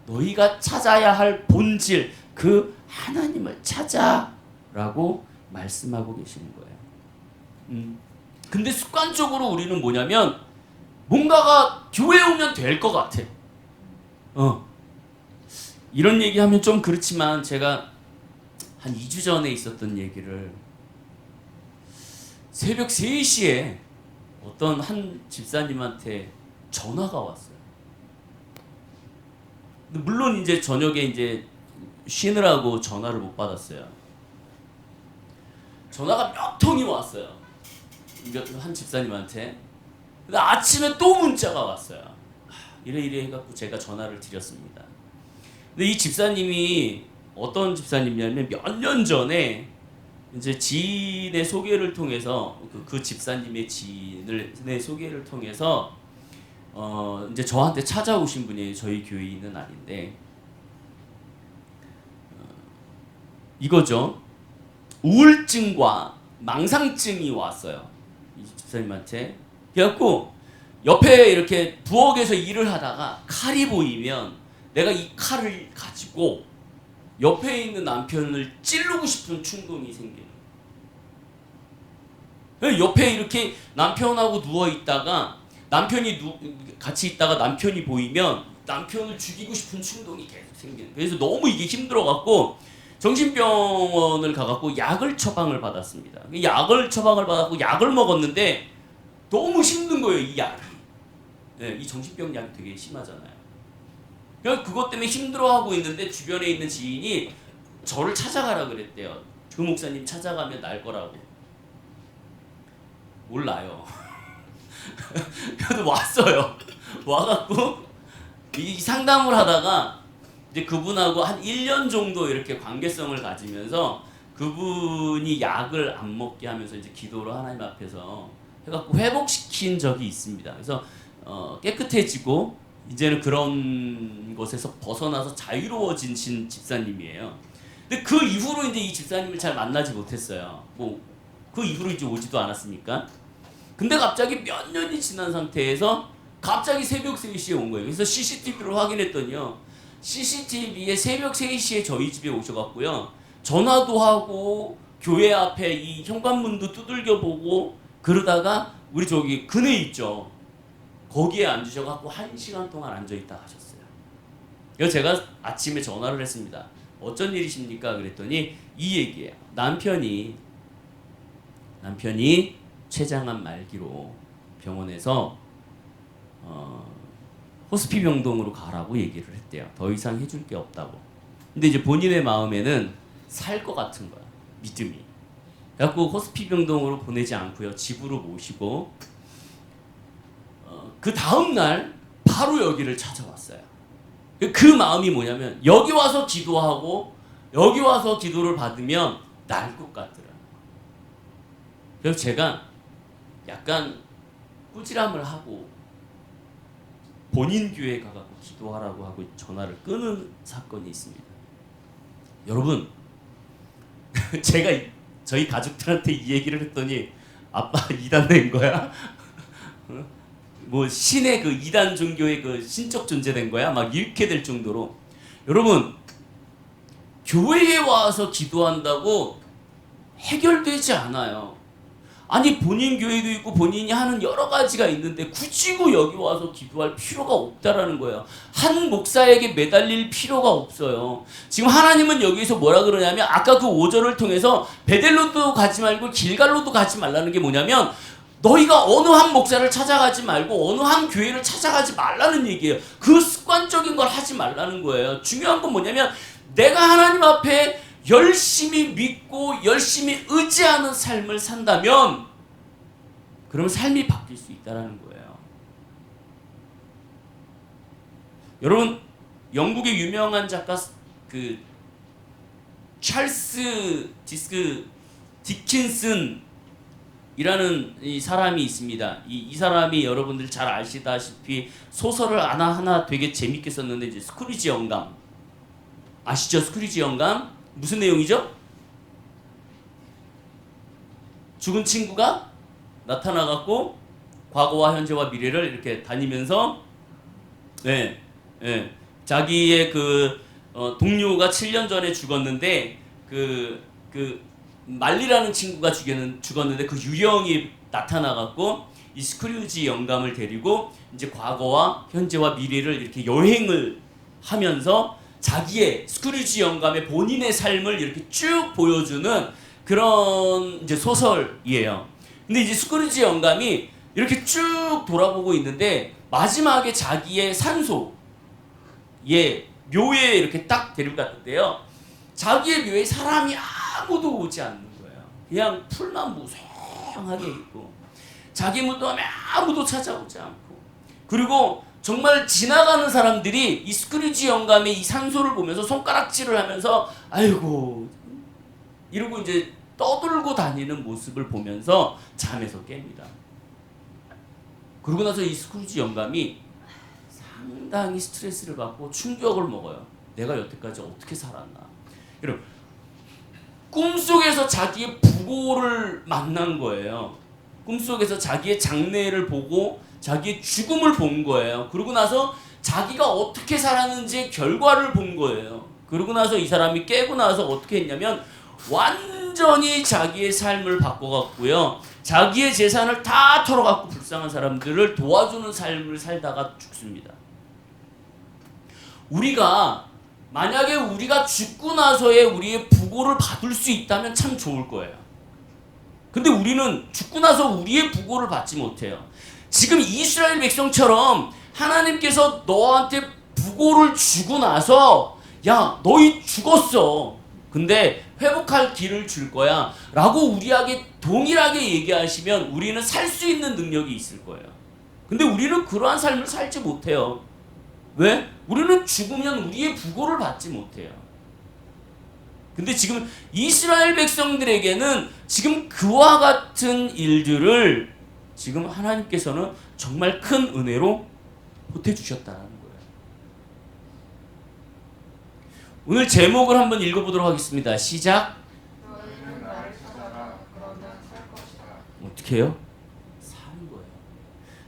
너희가 찾아야 할 본질, 그 하나님을 찾아라고 말씀하고 계시는 거예요. 근데 습관적으로 우리는 뭐냐면 뭔가가 교회 오면 될 것 같아. 이런 얘기하면 좀 그렇지만 제가 한 2주 전에 있었던 얘기를 새벽 3시에 어떤 한 집사님한테 전화가 왔어요. 물론 이제 저녁에 이제 쉬느라고 전화를 못 받았어요. 전화가 몇 통이 왔어요. 한 집사님한테. 근데 아침에 또 문자가 왔어요. 이래 해갖고 제가 전화를 드렸습니다. 근데 이 집사님이 어떤 집사님이냐면 몇 년 전에 이제 지인의 소개를 통해서 그 집사님의 지인의 소개를 통해서 이제 저한테 찾아오신 분이 저희 교인은 아닌데 이거죠. 우울증과 망상증이 왔어요. 이 집사님한테. 그래갖고 옆에 이렇게 부엌에서 일을 하다가 칼이 보이면 내가 이 칼을 가지고 옆에 있는 남편을 찌르고 싶은 충동이 생기는 거예요. 옆에 이렇게 남편하고 누워 있다가 같이 있다가 남편이 보이면 남편을 죽이고 싶은 충동이 계속 생기는 거예요. 그래서 너무 이게 힘들어갖고 정신병원을 가갖고 약을 처방을 받았습니다. 약을 처방을 받았고 약을 먹었는데 너무 힘든 거예요, 이 약이. 네, 이 정신병 약이 되게 심하잖아요. 그래서 그것 때문에 힘들어하고 있는데 주변에 있는 지인이 저를 찾아가라 그랬대요. 그 목사님 찾아가면 날 거라고. 몰라요. 그래도 왔어요. 와갖고 이 상담을 하다가 이제 그분하고 한 1년 정도 이렇게 관계성을 가지면서 그분이 약을 안 먹게 하면서 이제 기도를 하나님 앞에서 해갖고 회복시킨 적이 있습니다. 그래서 깨끗해지고 이제는 그런 것에서 벗어나서 자유로워진 집사님이에요. 근데 그 이후로 이제 이 집사님을 잘 만나지 못했어요. 뭐 그 이후로 이제 오지도 않았으니까. 근데 갑자기 몇 년이 지난 상태에서 갑자기 새벽 3시에 온 거예요. 그래서 CCTV를 확인했더니요. CCTV에 새벽 3시에 저희 집에 오셔갖고요. 전화도 하고 교회 앞에 이 현관문도 두들겨 보고 그러다가 우리 저기 그네 있죠. 거기에 앉으셔갖고 1시간 동안 앉아있다 하셨어요. 그래서 제가 아침에 전화를 했습니다. 어쩐 일이십니까? 그랬더니 이 얘기예요. 남편이 췌장암 말기로 병원에서 호스피 병동으로 가라고 얘기를 했대요. 더 이상 해줄 게 없다고. 근데 이제 본인의 마음에는 살 것 같은 거야. 믿음이. 그래갖고 호스피 병동으로 보내지 않고요. 집으로 모시고 그 다음날 바로 여기를 찾아왔어요. 그 마음이 뭐냐면 여기 와서 기도하고 여기 와서 기도를 받으면 날 것 같더라. 그래서 제가 약간 꾸지람을 하고 본인 교회에 가서 기도하라고 하고 전화를 끄는 사건이 있습니다. 여러분, 제가 저희 가족들한테 이 얘기를 했더니 아빠 이단 된 거야? 뭐 신의 그 이단 종교의 그 신적 존재된 거야? 막 이렇게 될 정도로. 여러분, 교회에 와서 기도한다고 해결되지 않아요. 아니 본인 교회도 있고 본인이 하는 여러 가지가 있는데 굳이 여기 와서 기도할 필요가 없다라는 거예요. 한 목사에게 매달릴 필요가 없어요. 지금 하나님은 여기서 뭐라 그러냐면 아까 그 5절을 통해서 베델로도 가지 말고 길갈로도 가지 말라는 게 뭐냐면 너희가 어느 한 목사를 찾아가지 말고 어느 한 교회를 찾아가지 말라는 얘기예요. 그 습관적인 걸 하지 말라는 거예요. 중요한 건 뭐냐면 내가 하나님 앞에 열심히 믿고 열심히 의지하는 삶을 산다면 그러면 삶이 바뀔 수 있다는 거예요. 여러분, 영국의 유명한 작가 그 찰스 디킨슨이라는 이 사람이 있습니다. 이 사람이 여러분들 잘 아시다시피 소설을 하나하나 되게 재밌게 썼는데 이제 스크루지 영감 아시죠? 스크루지 영감 무슨 내용이죠? 죽은 친구가 나타나갖고 과거와 현재와 미래를 이렇게 다니면서 자기의 동료가 7년 전에 죽었는데 그 말리라는 친구가 죽었는데 그 유령이 나타나갖고 이 스크루지 영감을 데리고 이제 과거와 현재와 미래를 이렇게 여행을 하면서 자기의 스크루지 영감의 본인의 삶을 이렇게 쭉 보여주는 그런 이제 소설이에요. 근데 이제 스크루지 영감이 이렇게 쭉 돌아보고 있는데 마지막에 자기의 산소의 묘에 이렇게 딱 데리고 갔는데요. 자기의 묘에 사람이 아무도 오지 않는 거예요. 그냥 풀만 무성하게 있고 자기 무덤에 아무도 찾아오지 않고 그리고 정말 지나가는 사람들이 이 스크루지 영감의 이 산소를 보면서 손가락질을 하면서 아이고 이러고 이제 떠들고 다니는 모습을 보면서 잠에서 깹니다. 그러고 나서 이 스크루지 영감이 상당히 스트레스를 받고 충격을 먹어요. 내가 여태까지 어떻게 살았나. 여러분 꿈속에서 자기의 부고를 만난 거예요. 꿈속에서 자기의 장래를 보고 자기의 죽음을 본 거예요. 그러고 나서 자기가 어떻게 살았는지 결과를 본 거예요. 그러고 나서 이 사람이 깨고 나서 어떻게 했냐면 완전히 자기의 삶을 바꿔갖고요. 자기의 재산을 다 털어갖고 불쌍한 사람들을 도와주는 삶을 살다가 죽습니다. 만약에 우리가 죽고 나서의 우리의 부고를 받을 수 있다면 참 좋을 거예요. 근데 우리는 죽고 나서 우리의 부고를 받지 못해요. 지금 이스라엘 백성처럼 하나님께서 너한테 부고를 주고 나서 야 너희 죽었어. 근데 회복할 길을 줄 거야 라고 우리에게 동일하게 얘기하시면 우리는 살 수 있는 능력이 있을 거예요. 근데 우리는 그러한 삶을 살지 못해요. 왜? 우리는 죽으면 우리의 부고를 받지 못해요. 근데 지금 이스라엘 백성들에게는 지금 그와 같은 일들을 지금 하나님께서는 정말 큰 은혜로 보태주셨다는 거예요. 오늘 제목을 한번 읽어보도록 하겠습니다. 시작. 어떻게 해요? 사는 거예요.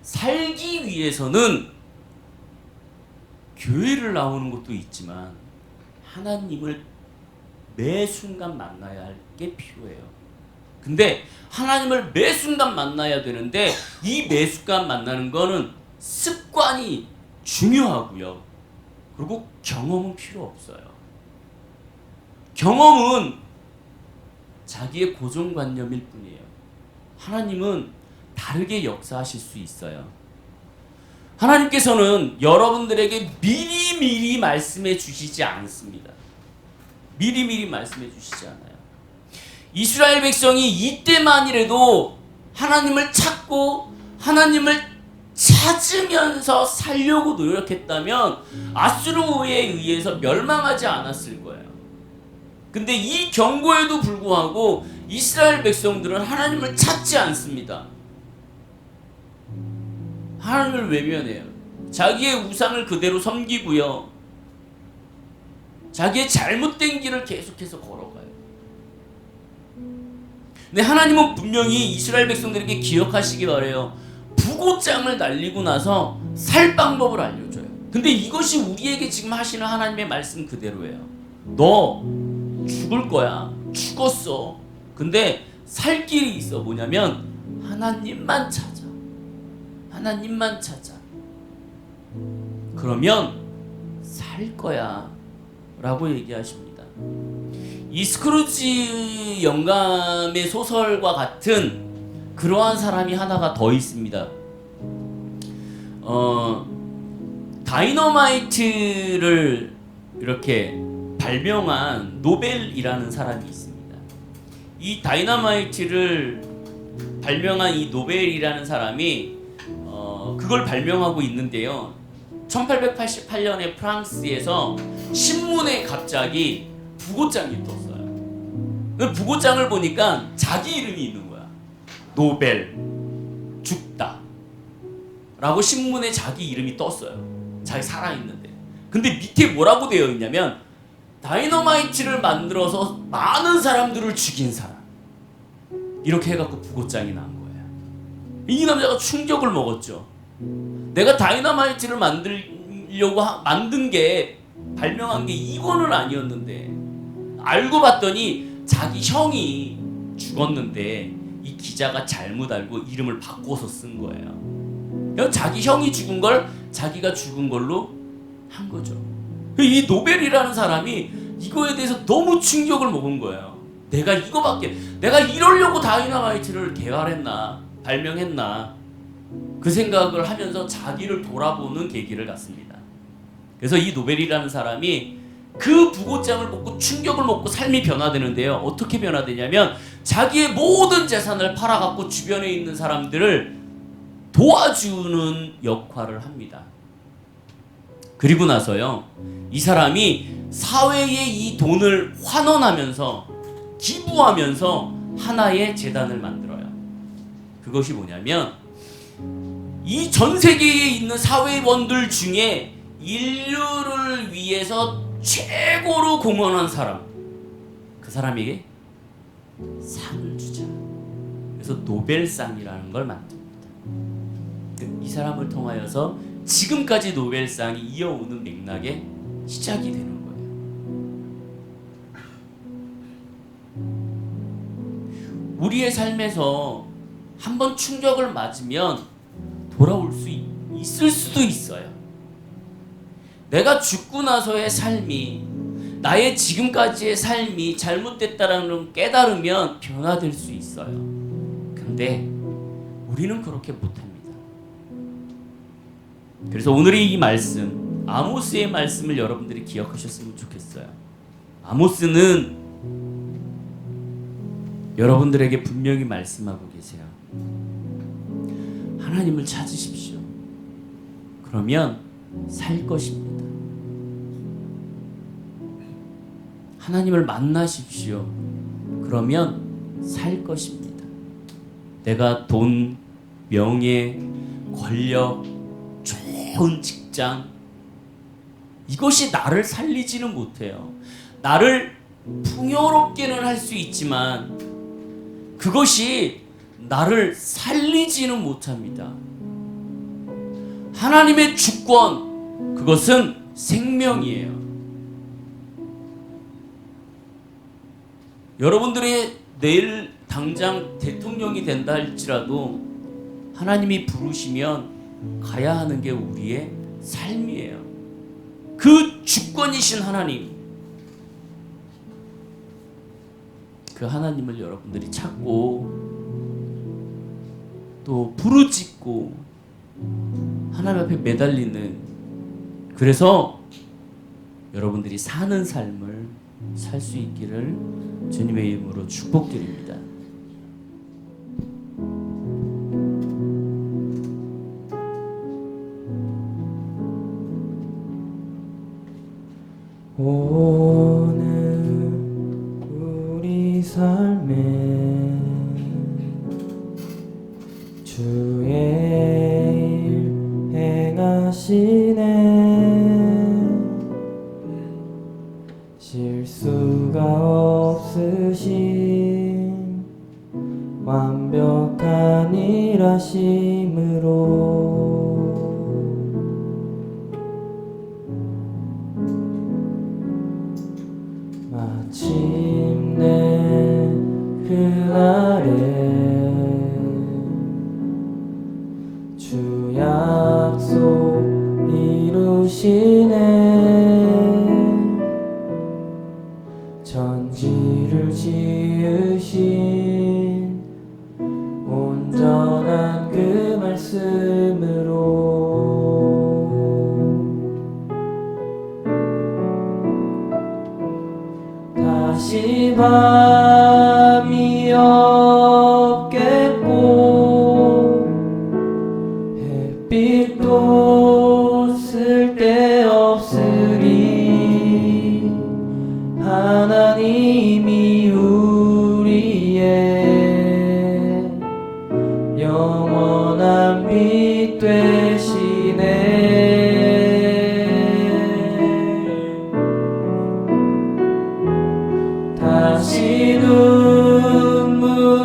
살기 위해서는 교회를 나오는 것도 있지만 하나님을 매 순간 만나야 할 게 필요해요. 근데 하나님을 매 순간 만나야 되는데 이 매 순간 만나는 거는 습관이 중요하고요. 그리고 경험은 필요 없어요. 경험은 자기의 고정관념일 뿐이에요. 하나님은 다르게 역사하실 수 있어요. 하나님께서는 여러분들에게 미리미리 말씀해 주시지 않습니다. 미리미리 말씀해 주시지 않아요. 이스라엘 백성이 이때만이라도 하나님을 찾고 하나님을 찾으면서 살려고 노력했다면 아수르에 의해서 멸망하지 않았을 거예요. 근데 이 경고에도 불구하고 이스라엘 백성들은 하나님을 찾지 않습니다. 하나님을 외면해요. 자기의 우상을 그대로 섬기고요. 자기의 잘못된 길을 계속해서 걸어가요. 근데 하나님은 분명히 이스라엘 백성들에게 기억하시기 바래요. 부고장을 날리고 나서 살 방법을 알려줘요. 근데 이것이 우리에게 지금 하시는 하나님의 말씀 그대로예요. 너 죽을 거야. 죽었어. 근데 살 길이 있어. 뭐냐면 하나님만 찾아. 하나님만 찾아. 그러면 살 거야 라고 얘기하십니다. 이 스크루지 영감의 소설과 같은 그러한 사람이 하나가 더 있습니다. 다이너마이트를 이렇게 발명한 노벨이라는 사람이 있습니다. 이 다이너마이트를 발명한 이 노벨이라는 사람이 그걸 발명하고 있는데요. 1888년에 프랑스에서 신문에 갑자기 부고장이 떴어요. 그 부고장을 보니까 자기 이름이 있는 거야. 노벨 죽다 라고 신문에 자기 이름이 떴어요. 자기 살아있는데. 근데 밑에 뭐라고 되어 있냐면 다이너마이트를 만들어서 많은 사람들을 죽인 사람, 이렇게 해갖고 부고장이 난 거예요. 이 남자가 충격을 먹었죠. 내가 다이너마이트를 만들려고 만든 게, 발명한 게 이거는 아니었는데, 알고 봤더니 자기 형이 죽었는데 이 기자가 잘못 알고 이름을 바꿔서 쓴 거예요. 자기 형이 죽은 걸 자기가 죽은 걸로 한 거죠. 이 노벨이라는 사람이 이거에 대해서 너무 충격을 먹은 거예요. 내가 이러려고 다이너마이트를 개발했나, 발명했나, 그 생각을 하면서 자기를 돌아보는 계기를 갖습니다. 그래서 이 노벨이라는 사람이 그 부고장을 먹고 충격을 먹고 삶이 변화되는데요. 어떻게 변화되냐면 자기의 모든 재산을 팔아갖고 주변에 있는 사람들을 도와주는 역할을 합니다. 그리고 나서요, 이 사람이 사회에 이 돈을 환원하면서 기부하면서 하나의 재단을 만들어요. 그것이 뭐냐면 이 전 세계에 있는 사회원들 중에 인류를 위해서 최고로 공헌한 사람, 그 사람에게 상을 주자. 그래서 노벨상이라는 걸 만듭니다. 이 사람을 통하여서 지금까지 노벨상이 이어오는 맥락의 시작이 되는 거예요. 우리의 삶에서 한번 충격을 맞으면 돌아올 수 있을 수도 있어요. 내가 죽고 나서의 삶이, 나의 지금까지의 삶이 잘못됐다라는 걸 깨달으면 변화될 수 있어요. 근데 우리는 그렇게 못합니다. 그래서 오늘의 이 말씀, 아모스의 말씀을 여러분들이 기억하셨으면 좋겠어요. 아모스는 여러분들에게 분명히 말씀하고 계세요. 하나님을 찾으십시오. 그러면 살 것입니다. 하나님을 만나십시오. 그러면 살 것입니다. 내가 돈, 명예, 권력, 좋은 직장, 이것이 나를 살리지는 못해요. 나를 풍요롭게는 할 수 있지만 그것이 나를 살리지는 못합니다. 하나님의 주권, 그것은 생명이에요. 여러분들이 내일 당장 대통령이 된다 할지라도 하나님이 부르시면 가야 하는 게 우리의 삶이에요. 그 주권이신 하나님, 그 하나님을 여러분들이 찾고 또 부르짖고 하나님 앞에 매달리는, 그래서 여러분들이 사는 삶을 살 수 있기를 주님의 이름으로 축복드립니다. 오늘 우리 삶에 주의 일 행하시네. 실수가 없으신 완벽한 일하심으로 마침내 그날에 주 약속 이루시네. 천지를 지으신 온전한 그 말씀으로 다시 밤이 없겠고 햇빛도 쓸데없으리. 하나님이 우리의 영원한 빛 되시네. 다시 눈물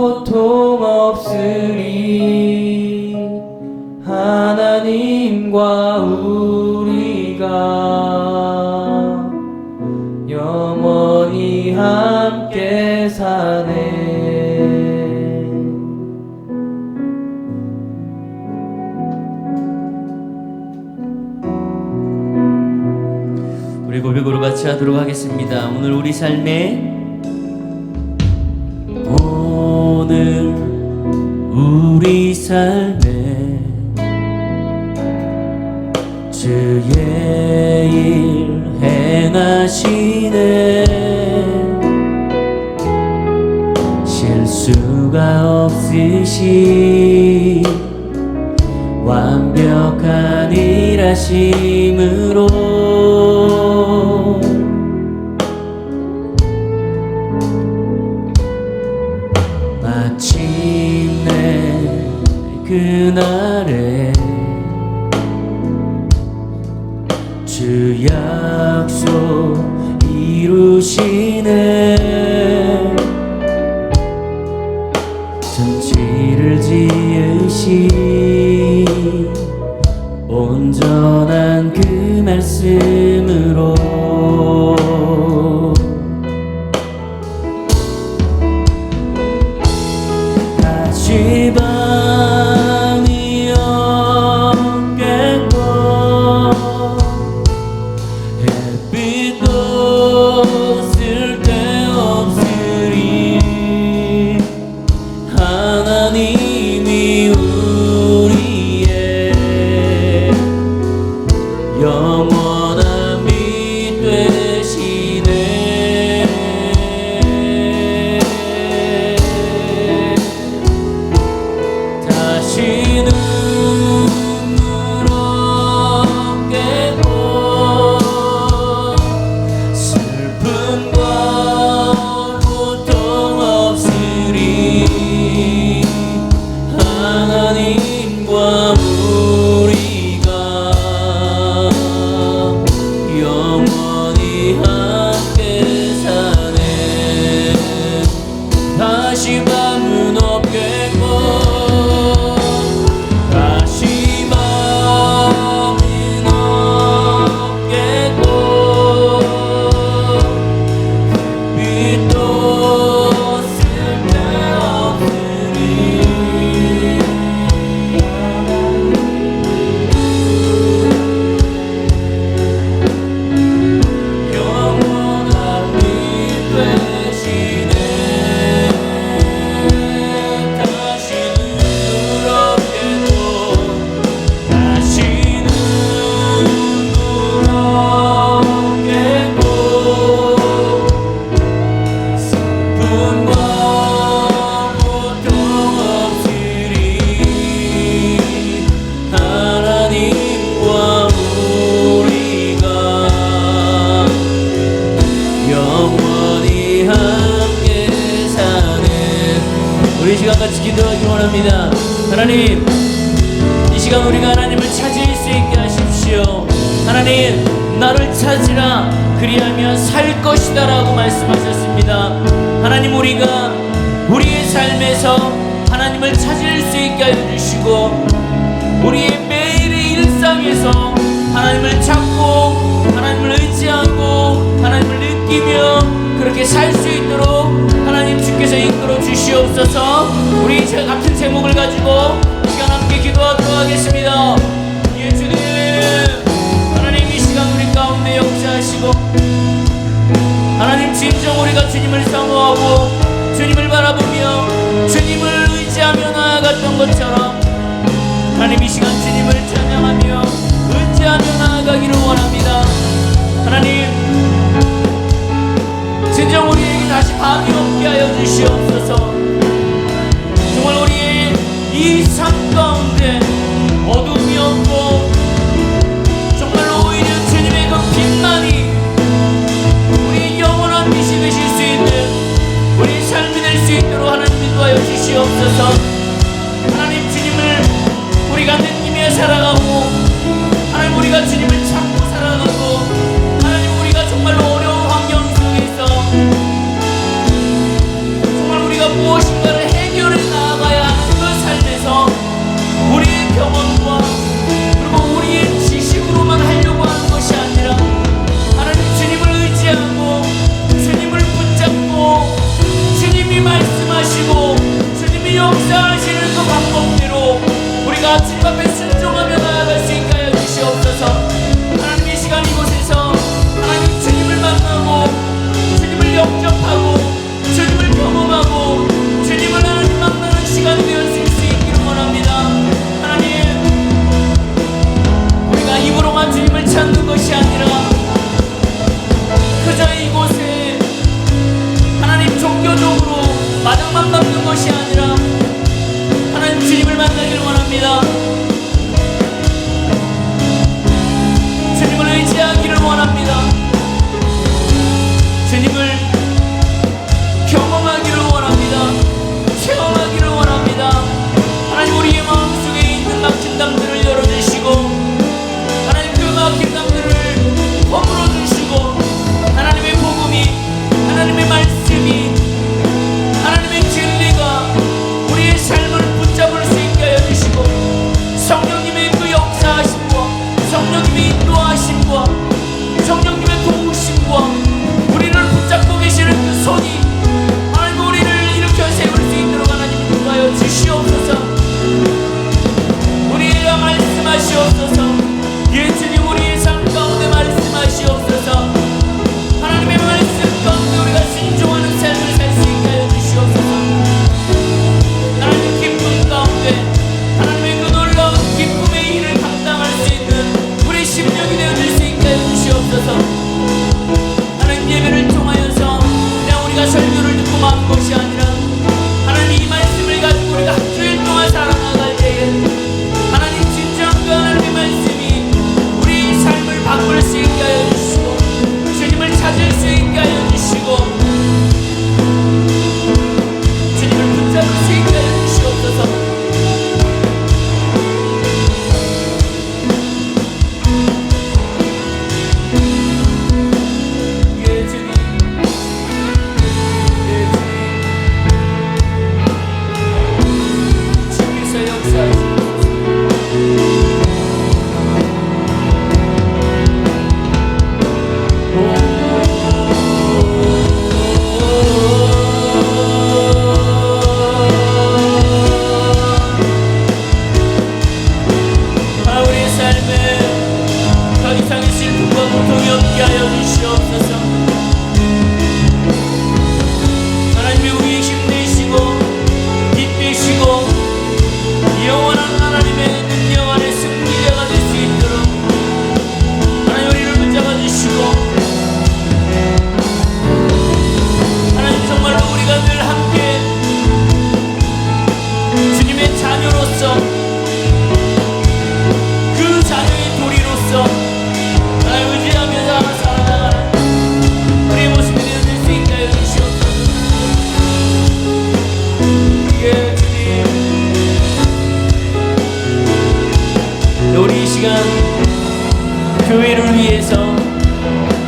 고통 없으리. 하나님과 우리가 영원히 함께 사네. 우리 고백으로 같이 하도록 하겠습니다. 오늘 우리 삶에, 오늘 우리 삶에 주의 일 행하시네. 실수가 없으시 완벽한 일하심으로 마침내 그날에 주 약속 이루시네. 전지를 지으시 온전한 그 말씀으로 다시 밤이 없겠고 햇빛도 쓸데없으리. 하나님이 우리의 영원한 빛 되시네. 다시는 눈물 없겠고 슬픔과 고통 없으리. 하나님과 우리가 영원히 함께 사네. 다시 밤은 없겠고 다시 밤은 없겠고 햇빛도 쓸데없으리. 영원한 빛 되시네. 다시는 없겠고 다시는 눈물 없겠고 슬픔과 고통 없으리. 하나님과 우리가 영원히 함께 사는 우리 시간 같이 기도하기 원합니다. 하나님, 이 시간 우리가 하나님을 찾을 수 있게 하십시오. 하나님, 나를 찾으라 그리하면 살 것이다 라고 말씀하셨습니다. 하나님, 우리가 우리의 삶에서 하나님을 찾을 수 있게 하여 주시고 우리의 매일의 일상에서 하나님을 찾고 하나님을 의지하고 하나님을 느끼며 그렇게 살 수 있도록 하나님 주께서 이끌어 주시옵소서. 우리 같은 제목을 가지고 이 시간 함께 기도하도록 하겠습니다. 예, 주님, 하나님 이 시간 우리 가운데 역사하시고 하나님 진정 우리가 주님을 사모하고 주님을 바라보며 주님을 의지하며 나아갔던 것처럼 하나님 이 시간 주님을 찬양하며 의지하며 나아가기를 원합니다. 하나님, 진정 우리에게 다시 밤이 없게 하여 주시옵소서. 정말 우리의 이 삶 가운데 어둠이 없고 정말로 오히려 주님의 그 빛만이 우리의 영원한 빛이 되실 수 있는 우리의 삶이 될 수 있도록 하나님 인도하여 주시옵소서. 하나님, 주님을 우리가 느끼며 살아가고 하나님 우리가 주님을 찾고 살아가고 하나님 우리가 정말로 어려운 환경 속에서 정말 우리가 무엇인가를 해결 역사하시는 그 방법대로 우리가 주님 앞에 순종하며 나아갈 수 있게 하여 주시옵소서. 하나님 이 시간 이곳에서 하나님 주님을 만나고 주님을 영접하고 주님을 경험하고 주님을 하나님 만나는 시간이 되어질 수 있기를 원합니다. 하나님, 우리가 입으로만 주님을 찾는 것이 아니라 그저 이곳에 하나님 종교적으로 마당만 밟는 것이 아니라 하나님 주님을 만나기를 원합니다. 주님을 의지하기를 원합니다. 주님을 경험하기를 원합니다. 체험하기를 원합니다. 하나님, 우리의 마음속에 있는 막힌 담들을 열어주시고 하나님 그 막힌 담들을 허물어 주시고 하나님의 복음이, 하나님의 말씀이, 하나님의 진리가 우리의 삶을 붙잡을 수 있게 하여 주시고 성령님의 그 역사하심과 성령님의 인도하심과 성령님의 도우심과 우리를 붙잡고 계시는 그 손이 하나님 우리를 일으켜 세울 수 있도록 하나님 인도하여 주시옵소서. 우리에게 말씀하시옵소서. 예 주님, 우리의 삶 가운데 말씀하시옵소서. 하나님의 말씀 가운데 우리가 순종하는 삶을 살 수 있게 하여 주시옵소서. 하나님 기쁨 가운데 하나님의 그 놀라운 기쁨의 일을 감당할 수 있는 우리 심령이 되어줄 수 있게 하여 주시옵소서. 하나님, 예배를 통하여서 그냥 우리가 설교를 듣고 만 것이 아니라 하나님 이 말씀을 가지고 우리가 한 주일 동안 살아나갈 때에 하나님 진정 그 하나님의 말씀이 우리 삶을 바꿀 수 있게 하여 주시고 주님을 찾을 수 있게 하여 주시고 주님을 붙잡을 수 있게 하여 주시옵소서. 예 주님, 예 주님, 주께서 역사하시옵소서. 우리의 삶에 더 이상의 슬픔과 고통이 없게 하여 주시옵소서. 하나님이 우리의 힘내시고 빛되시고 영원한 하나님의 능력 안에 승리자가 될 수 있도록 하나님 우리를 붙잡아 주시고 하나님 정말로 우리가 늘 함께 주님의 자녀로서 그 자녀의 도리로서 나를 의지하며 살아나가는 우리의 모습이 되어질 수 있게 하여 주시옵소서. 예 주님, 우리 이 시간 교회를 위해서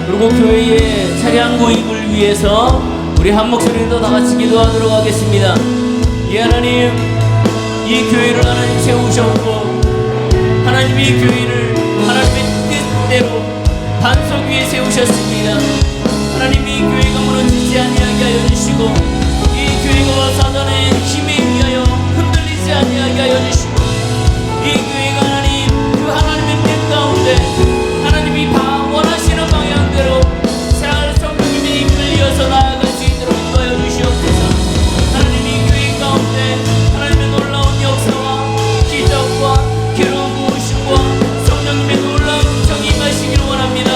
그리고 교회의 차량 구입을 위해서 우리 한 목소리로 다 같이 기도하도록 하겠습니다. 예 하나님, 이 교회를 하나님 세우셨고 하나님이 이 교회를 하나님의 뜻대로 반석 위에 세우셨습니다. 하나님이 이 교회가 무너지지 아니하게 하여 주시고 이 교회가 사단의 힘에 의하여 흔들리지 아니하게 하여 주시고 이 교회가 하나님 그 하나님의 뜻 가운데 하나님이 다 원하시는 방향대로 잘 성령님이 이끌려서 나아갈 수 있도록 인도하여 주시옵소서. 하나님 이 교회 가운데 하나님의 놀라운 역사와 기적과 기름 부으심과 성령님의 놀라운 음성이 임하시기를 원합니다.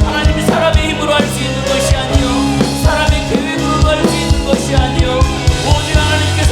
하나님이 사람의 힘으로 할 수 있는 것이 아니요 사람의 계획으로 할 수 있는 것이 아니요 오직 하나님께서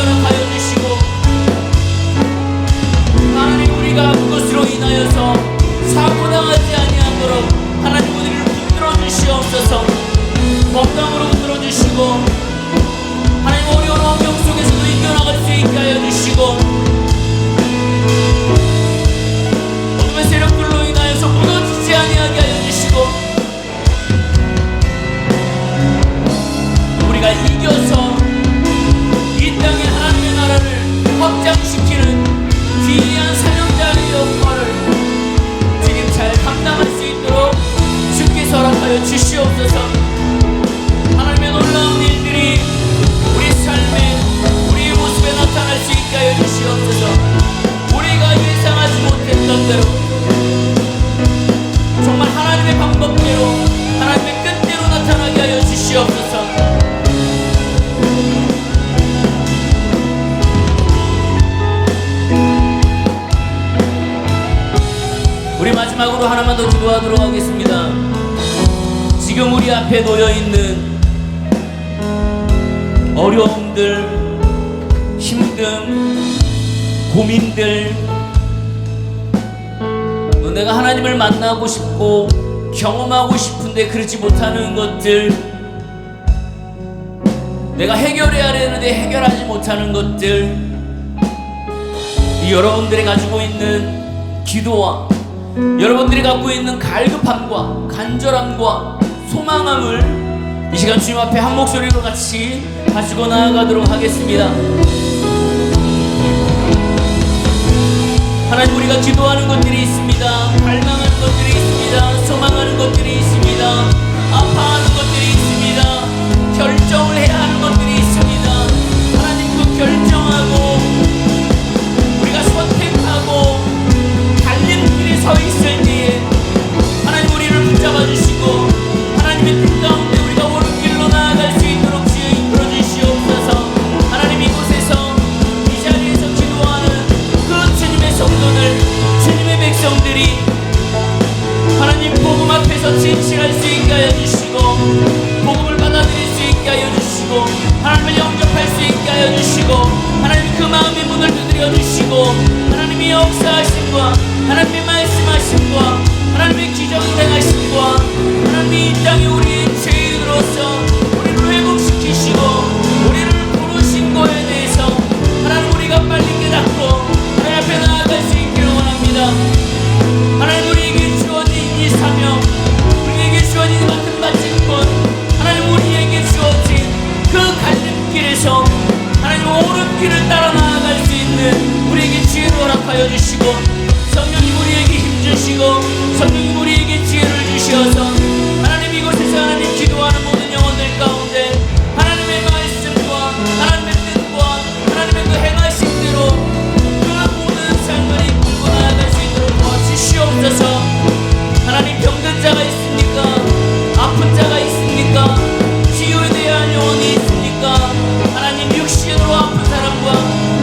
허락하여 주시고, 하나님 우리가 그것으로 인하여서 사고당하지 아니하도록 하나님 우리를 붙들어 주시옵소서. 건강으로 붙들어 주시고, 하나님 어려운 환경 속에서도 이겨나갈 수 있게 하여 주시고, 어둠의 세력들로 인하여서 무너지지 아니하게 하여 주시고, 우리가 이겨서 이 땅에 하나님의 나라를 확장시키는 귀한 사명자의 역할을 주님 잘 감당할 수 있도록 주께서 허락하여 주시옵소서. 하나님의 놀라운 일들이 우리 삶에, 우리의 모습에 나타날 수 있게 하여 주시옵소서. 우리가 예상하지 못했던 대로, 정말 하나님의 방법대로, 하나님의 뜻대로 나타나게 하여 주시옵소서. 우리 마지막으로 하나만 더 기도하도록 하겠습니다. 지금 우리 앞에 놓여있는 어려움들, 힘듦, 고민들, 내가 하나님을 만나고 싶고 경험하고 싶은데 그러지 못하는 것들, 내가 해결해야 되는데 해결하지 못하는 것들, 이 여러분들이 가지고 있는 기도와 여러분들이 갖고 있는 갈급함과 간절함과 소망함을 이 시간 주님 앞에 한 목소리로 같이 가지고 나아가도록 하겠습니다. 하나님, 우리가 기도하는 것들이 있습니다. 갈망하는 것들이 있습니다. 소망하는 것들이 있습니다. 아파하는 것들이 있습니다. 결정을 해야 하는 것들이 있습니다. 하나님, 그 결정하고 우리가 선택하고 갈림길에 서 있을 때에 하나님 우리를 붙잡아 주시고, 하나님의 뜻 가운데 우리가 옳은 길로 나아갈 수 있도록 주여 이끌어 주시옵소서. 하나님, 이곳에서 이 자리에서 기도하는 그 주님의 성도들, 주님의 백성들이 하나님 복음 앞에서 진실할 수 있게 하여 주시고, 복음을 받아들일 수 있게 하여 주시고, 하나님을 영접할 수 있게 하여 주시고, 하나님 그 마음의 문을 두드려 주시고, 하나님의 역사하심과 하나님의 말씀하심과 하나님의 기적을 행하심과 하나님이 이 땅에 우리의 죄인으로서 우리를 회복시키시고 우리를 부르신 거에 대해서 하나님 우리가 빨리 깨닫고 하나님 앞에 나아갈 수 있기를 원합니다. 하나님, 우리에게 주어진 이 사명, 우리에게 주어진 이 맡은 바친 것, 하나님 우리에게 주어진 그 갈림길에서 하나님 옳은 길을 따라 나아갈 수 있는 우리에게 지혜를 허락하여 주시고, 성령님 우리에게 힘주시고, 성령님 우리에게 지혜를 주시어서 하나님 이곳에서 하나님 기도하는 모든 영혼들 가운데 하나님의 말씀과 하나님의 뜻과 하나님의 그 행하심대로 그 모든 삶을 이끌고 나아갈 수 있도록 도와주시옵소서. 하나님, 병든 자가 있습니까? 아픈 자가 있습니까? 치유에 대한 영혼이 있습니까? 하나님, 육신으로 아픈 사람과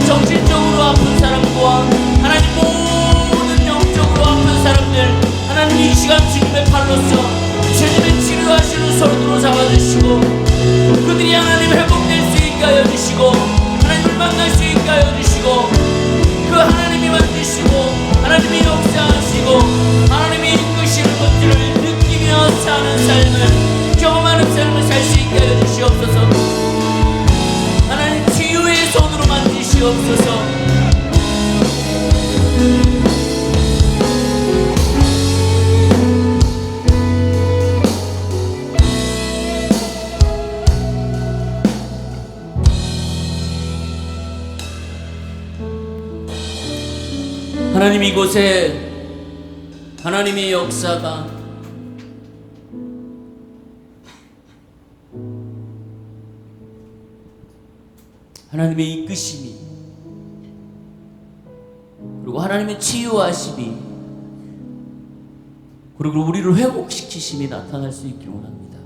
정신적으로 아픈 사람과 하나님 모든 영적으로 아픈 사람들, 하나님 이 시간 주님의 팔로서 주님의 치료하시는 손으로 잡아주시고, 그들이 하나님 회복될 수 있게 하여 주시고, 하나님을 만날 수 있게 하여 주시고, 그 하나님이 만드시고 하나님이 역사하시고 하나님이 이끄시는 것들을 느끼며 사는 삶을, 경험하는 삶을 살 수 있게 하여 주시옵소서. 하나님, 치유의 손으로 만지시옵소서. 하나님, 이곳에 하나님의 역사가 하나님의 이끄심이 그리고 하나님의 치유하심이 그리고 우리를 회복시키심이 나타날 수 있길 원합니다.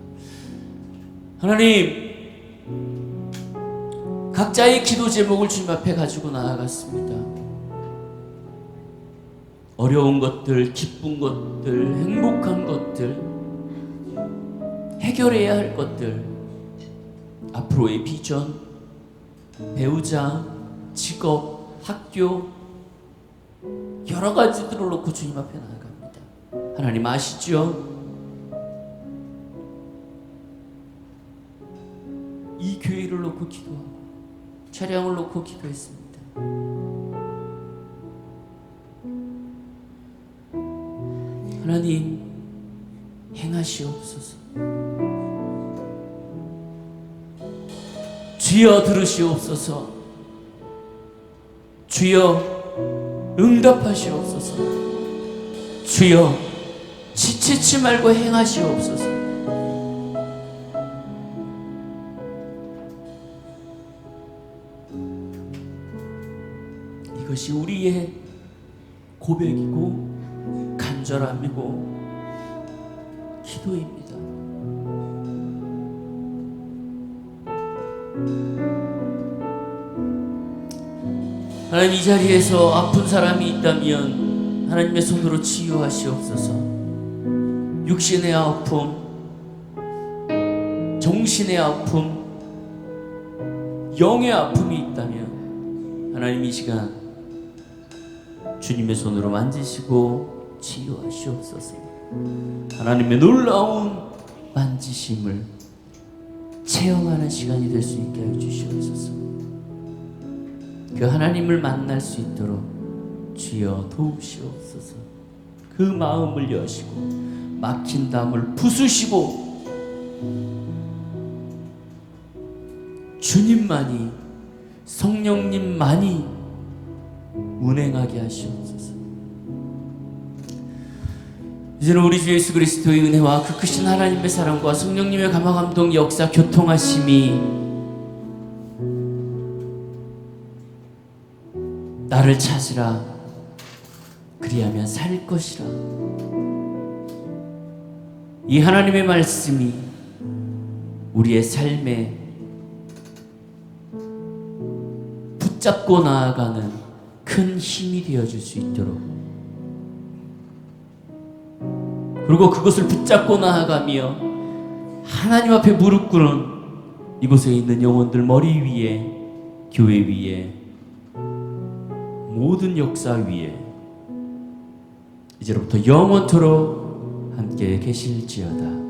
하나님, 각자의 기도 제목을 주님 앞에 가지고 나아갔습니다. 어려운 것들, 기쁜 것들, 행복한 것들, 해결해야 할 것들, 앞으로의 비전, 배우자, 직업, 학교 여러 가지들을 놓고 주님 앞에 나아갑니다. 하나님 아시죠? 이 교회를 놓고 기도하고 차량을 놓고 기도했습니다. 하나님 행하시옵소서. 주여 들으시옵소서. 주여 응답하시옵소서. 주여 지체치 말고 행하시옵소서. 이것이 우리의 고백이고 간절함이고 기도입니다. 하나님, 이 자리에서 아픈 사람이 있다면 하나님의 손으로 치유하시옵소서. 육신의 아픔, 정신의 아픔, 영의 아픔이 있다면 하나님 이 시간 주님의 손으로 만지시고 치유하시옵소서. 하나님의 놀라운 만지심을 체험하는 시간이 될 수 있게 하여 주시옵소서. 그 하나님을 만날 수 있도록 주여 도우시옵소서. 그 마음을 여시고 막힌 담을 부수시고 주님만이, 성령님만이 운행하게 하시옵소서. 이제는 우리 주 예수 그리스도의 은혜와 그 크신 하나님의 사랑과 성령님의 감화 감동 역사 교통하심이 나를 찾으라, 그리하면 살 것이라, 이 하나님의 말씀이 우리의 삶에 붙잡고 나아가는 큰 힘이 되어줄 수 있도록, 그리고 그것을 붙잡고 나아가며 하나님 앞에 무릎 꿇은 이곳에 있는 영혼들 머리 위에, 교회 위에, 모든 역사 위에 이제로부터 영원토록 함께 계실지어다.